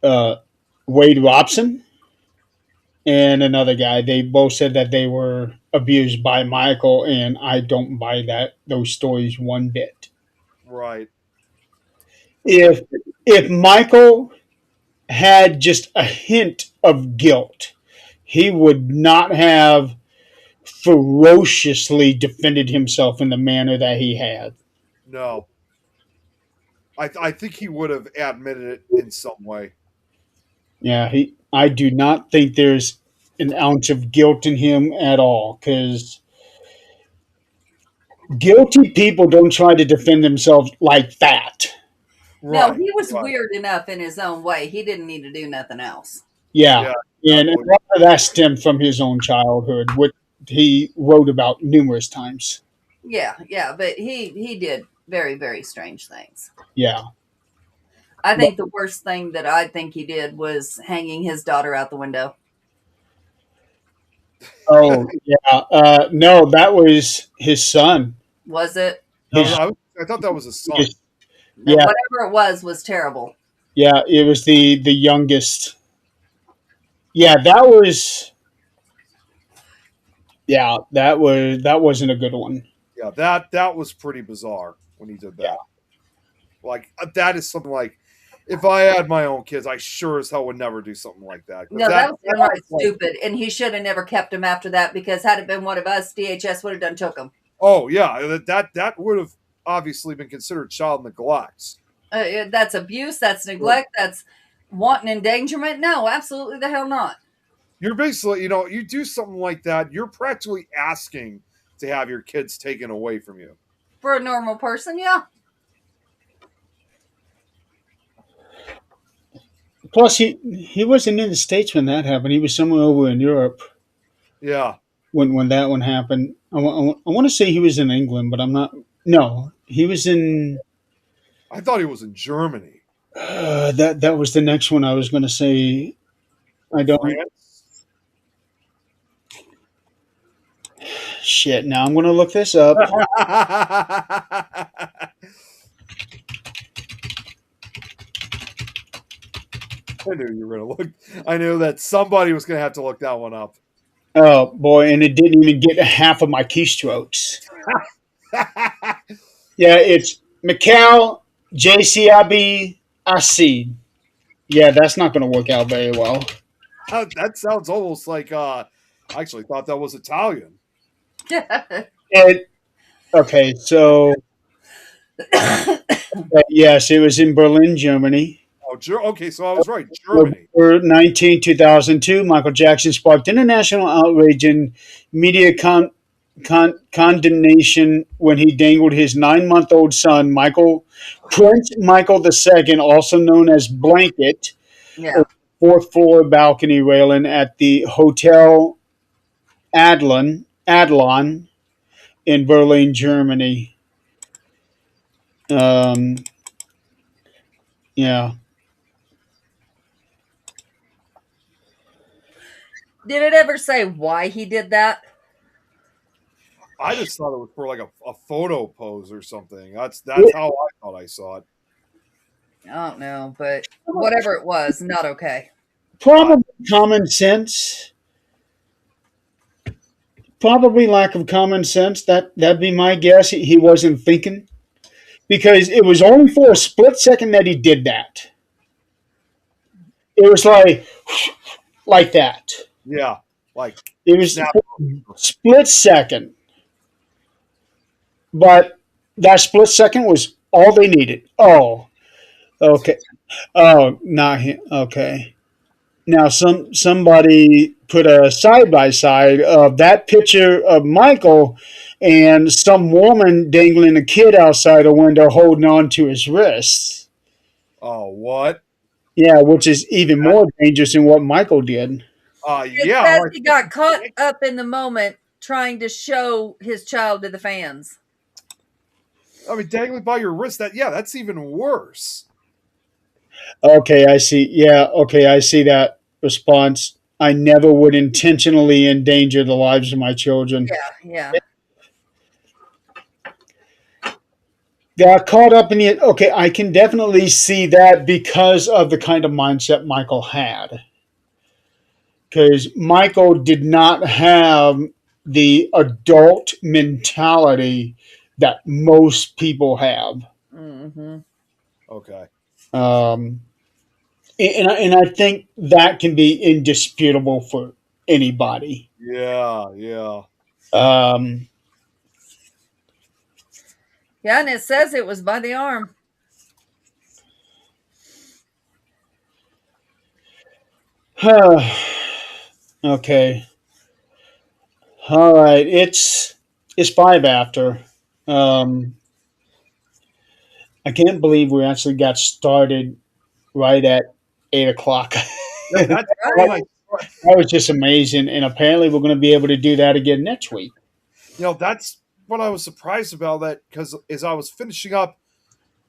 Uh, Wade Robson and another guy. They both said that they were abused by Michael, and I don't buy those stories one bit. Right. If if Michael had just a hint of guilt, he would not have ferociously defended himself in the manner that he had. No. I think he would have admitted it in some way. Yeah, I do not think there's an ounce of guilt in him at all, because guilty people don't try to defend themselves like that. No, Right. he was Right. weird enough in his own way. He didn't need to do nothing else. Yeah, Yeah. and a lot of that stemmed from his own childhood, which he wrote about numerous times. Yeah, but he did very, very strange things. Yeah. I think the worst thing that I think he did was hanging his daughter out the window. Oh, yeah. No, that was his son. Was it? No, His, I thought that was a son. No, Yeah. whatever it was terrible. yeah, it was the youngest. Yeah, that was. Yeah, that wasn't a good one. Yeah, that was pretty bizarre when he did that. Yeah. Like that is something like if I had my own kids, I sure as hell would never do something like that. 'Cause No, that was downright like- stupid, and he should have never kept him after that, because had it been one of us, DHS would have done took him. Oh yeah, that would have obviously been considered child neglect. That's abuse. That's neglect. That's wanton endangerment. No, absolutely the hell not. You're basically, you do something like that, you're practically asking to have your kids taken away from you. For a normal person, yeah. Plus, he wasn't in the States when that happened. He was somewhere over in Europe Yeah. when that one happened. I want to say he was in England, but I'm not. No, he was in. I thought he was in Germany. That was the next one I was going to say. I don't. France? Shit. Now I'm going to look this up. I knew you were going to look. I knew that somebody was going to have to look that one up. Oh boy, and it didn't even get half of my keystrokes. Yeah, it's Mikhail JCIB Asid. Yeah, that's not going to work out very well. That sounds almost like I actually thought that was Italian. It, okay, so yes, it was in Berlin, Germany. Oh, okay, so I was right. Germany. November 19, 2002, Michael Jackson sparked international outrage and media condemnation when he dangled his 9-month-old son, Prince Michael II, also known as Blanket, Yeah. fourth floor balcony railing at the Hotel Adlon in Berlin, Germany. Um, yeah. Did it ever say why he did that? I just thought it was for like a photo pose or something. That's how I thought I saw it. I don't know, but whatever it was, not okay. Probably common sense. Probably lack of common sense. That'd be my guess. He wasn't thinking because it was only for a split second that he did that. It was like that. Yeah, like It was snap. split second, but that split second was all they needed. Oh, okay. Oh, not him. Okay. Now somebody put a side by side of that picture of Michael and some woman dangling a kid outside a window holding on to his wrists. Oh, what? Yeah, which is even more dangerous than what Michael did. It Yeah. says Like, he got caught up in the moment trying to show his child to the fans. I mean, dangling by your wrist. That's even worse. Okay, I see. Yeah, okay, I see that response. I never would intentionally endanger the lives of my children. Yeah. Got caught up in it. Okay, I can definitely see that because of the kind of mindset Michael had. Because Michael did not have the adult mentality that most people have. Mm-hmm. Okay. And I think that can be indisputable for anybody. Yeah. Um, Yeah, and it says it was by the arm. okay. All right. It's 5 after. Um, I can't believe we actually got started right at 8 o'clock. That's that, like, that was just amazing, and apparently we're going to be able to do that again next week. that's what I was surprised about. That because as I was finishing up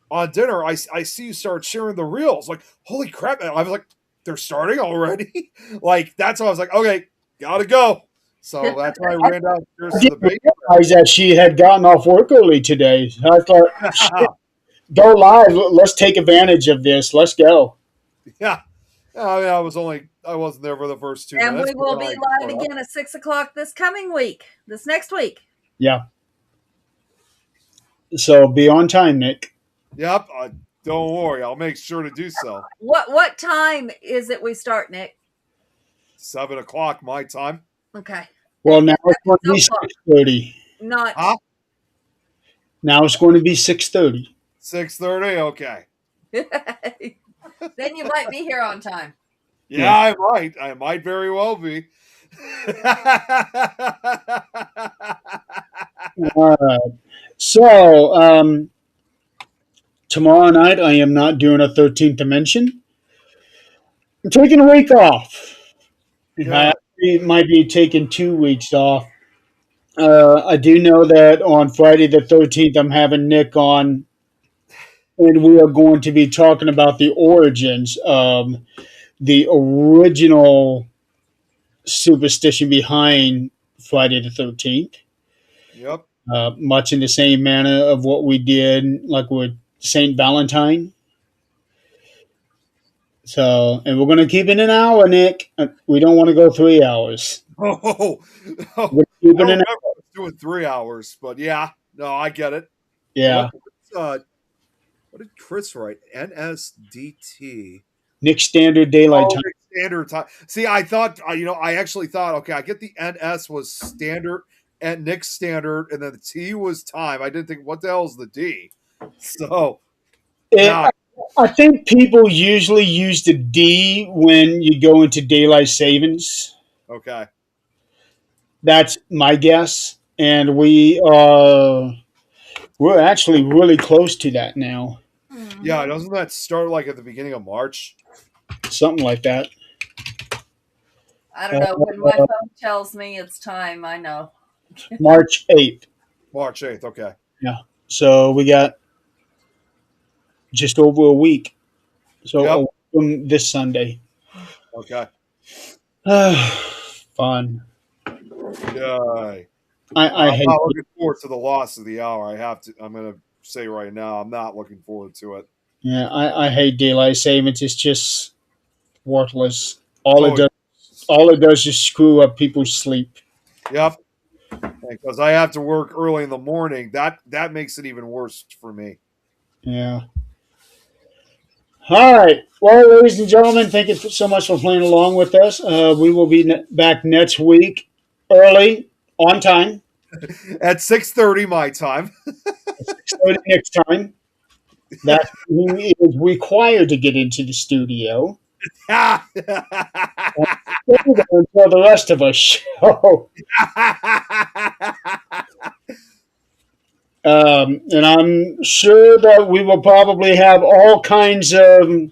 on dinner, I see you start sharing the reels. Like, holy crap! I was like, they're starting already. Like that's why I was like, okay, gotta go. So that's why I ran downstairs I to the didn't basement. realize that she had gotten off work early today. I thought, shit, go live. Let's take advantage of this. Let's go. Yeah. I mean, I wasn't there for the first 2 And minutes. we will but be then live caught up. again at 6 o'clock this next week. Yeah. So be on time, Nick. Yep. Don't worry. I'll make sure to do so. What time is it we start, Nick? 7 o'clock my time. Okay. Well, now it's going to be 6:30. Not Huh? Now it's going to be 6:30. 6:30. Okay. then you might be here on time. Yeah, I might very well be. All right. So tomorrow night I am not doing a 13th dimension. I'm taking a week off. Yeah. I actually might be taking 2 weeks off. I do know that on Friday the 13th I'm having Nick on, and we are going to be talking about the origins of the original superstition behind Friday the 13th. Yep. Much in the same manner of what we did, like with Saint Valentine. So, and we're going to keep it an hour, Nick. We don't want to go 3 hours. Oh, I We're don't keeping remember it. us doing 3 hours, but yeah, no, I get it. Yeah, What did Chris write? NSDT. Nick Standard Daylight Oh, Time. Nick Standard Time. See, I thought, I actually thought, okay, I get the NS was standard and Nick Standard, and then the T was time. I didn't think, what the hell is the D? So It, now, I think people usually use the D when you go into daylight savings. okay. That's my guess, and we're actually really close to that now. Yeah, doesn't that start like at the beginning of March? Something like that. I don't know. When my Uh, phone tells me it's time, I know. March 8th. March 8th, okay. Yeah. So we got just over a week. So a Yep. week from this Sunday. Okay. Fun. Yay. I I'm hate not looking forward to the loss of the hour. I'm going to say right now, I'm not looking forward to it. yeah, I hate daylight savings. It's just worthless. All it Oh, does all it does is screw up people's sleep. yep. Because I have to work early in the morning. That makes it even worse for me. Yeah. All right. Well, ladies and gentlemen, thank you so much for playing along with us. We will be back next week, early, on time, At 6:30 my time. 6:30 next time. That's who is required to get into the studio. Until the rest of us show. And I'm sure that we will probably have all kinds of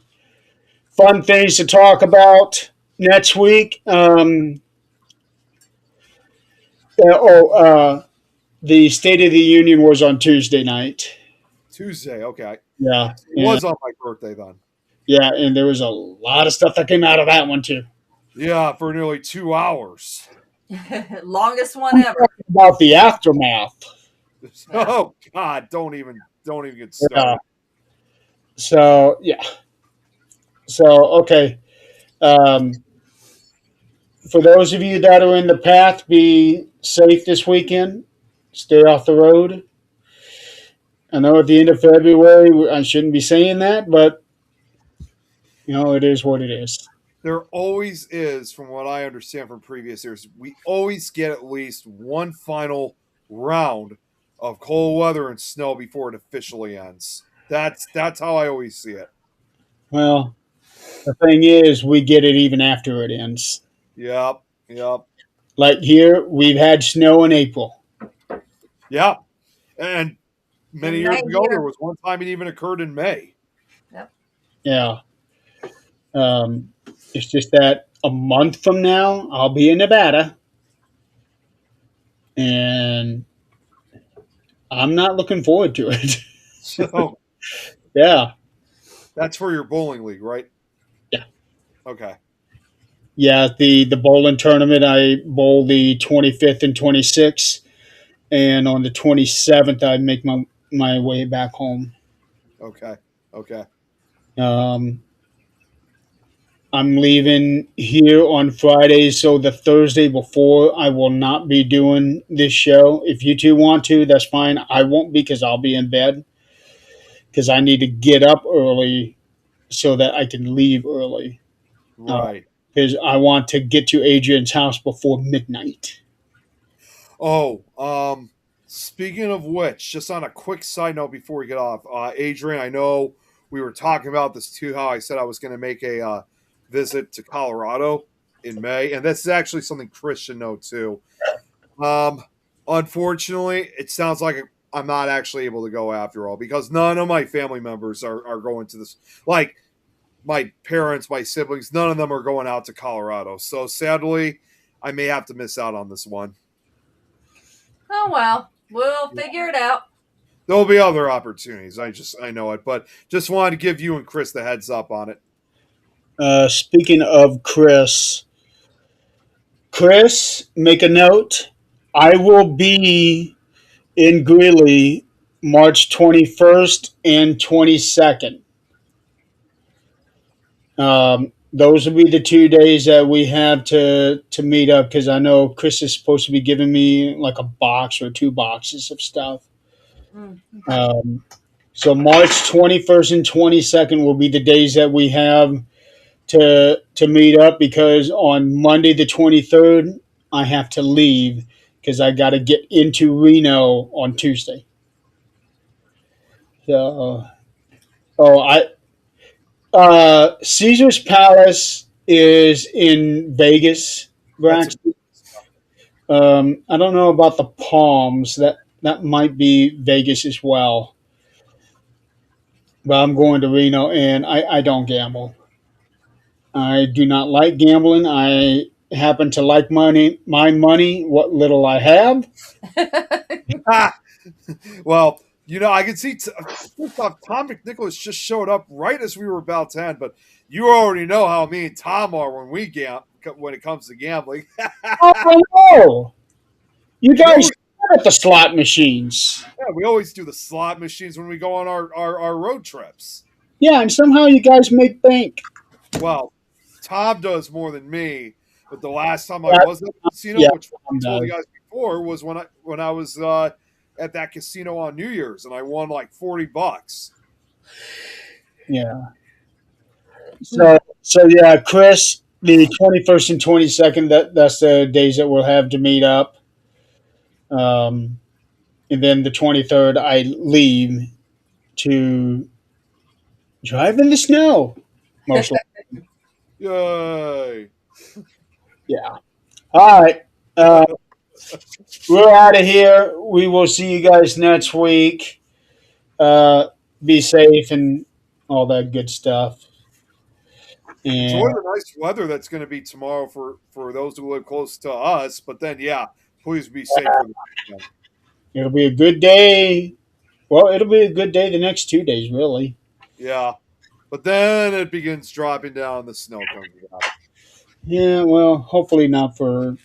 fun things to talk about next week. The State of the Union was on Tuesday night. Tuesday, okay. Yeah, It was on my birthday then. yeah, and there was a lot of stuff that came out of that one too. Yeah, for nearly 2 hours. Longest one ever. About the aftermath. Oh God, don't even get Yeah. started. So yeah. So okay. Um, for those of you that are in the path, be safe this weekend. Stay off the road. I know at the end of February I shouldn't be saying that, but it is what it is. There always is, from what I understand from previous years, we always get at least one final round of cold weather and snow before it officially ends. That's how I always see it. Well, the thing is, we get it even after it ends. Yep. Like here, we've had snow in April. Yep. And many In years May ago, here. there was one time it even occurred in May. Yep. Yeah. It's just that a month from now, I'll be in Nevada, and I'm not looking forward to it. So Yeah. that's for your bowling league, right? Yeah. Okay. Yeah, the bowling tournament, I bowl the 25th and 26th, and on the 27th, I make my way back home. Okay. Um, I'm leaving here on Friday, so the Thursday before, I will not be doing this show. If you two want to, that's fine. I won't because I'll be in bed because I need to get up early so that I can leave early. Right. Because I want to get to Adrian's house before midnight. Speaking of which, just on a quick side note before we get off, Adrian, I know we were talking about this too. How I said I was going to make a visit to Colorado in May, and this is actually something Chris should know too. Unfortunately, it sounds like I'm not actually able to go after all because none of my family members are going to this. Like my parents, my siblings, none of them are going out to Colorado. So sadly, I may have to miss out on this one. Oh well, we'll figure it out. There'll be other opportunities. I know it, but just wanted to give you and Chris the heads up on it. Speaking of Chris, make a note. I will be in Greeley March 21st and 22nd. those will be the 2 days that we have to meet up because I know Chris is supposed to be giving me like a box or 2 boxes of stuff. Mm. So March 21st and 22nd will be the days that we have to meet up because on Monday the 23rd I have to leave because I got to get into Reno on Tuesday. So, Caesar's Palace is in Vegas, That's Braxton. I don't know about the Palms. That might be Vegas as well. But I'm going to Reno, and I don't gamble. I do not like gambling. I happen to like my money, what little I have. well, I can see first off, Tom McNicholas just showed up right as we were about to end, but you already know how me and Tom are when it comes to gambling. Oh no! You we guys always, start at the slot machines. we always do the slot machines when we go on our road trips. Yeah, and somehow you guys make bank. Well, Tom does more than me, but the last time I was at the casino, Yeah, which I told you guys before, was when I was at that casino on New Year's, and I won like $40. Yeah. So yeah, Chris, the 21st and 22nd. That's the days that we'll have to meet up. And then the 23rd, I leave to drive in the snow. Mostly. Yay! Yeah. All right. We're out of here. We will see you guys next week. Be safe and all that good stuff. Enjoy And the nice weather that's going to be tomorrow for those who live close to us. But then, yeah, please be safe for the weekend. it'll be a good day. Well, it'll be a good day the next 2 days, really. Yeah, but then it begins dropping down. The snow comes out. Yeah, well, hopefully not for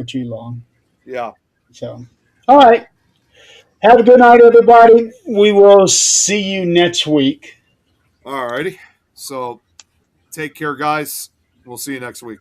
too long. Yeah. So, all right. Have a good night, everybody. We will see you next week. All righty. So, take care, guys. We'll see you next week.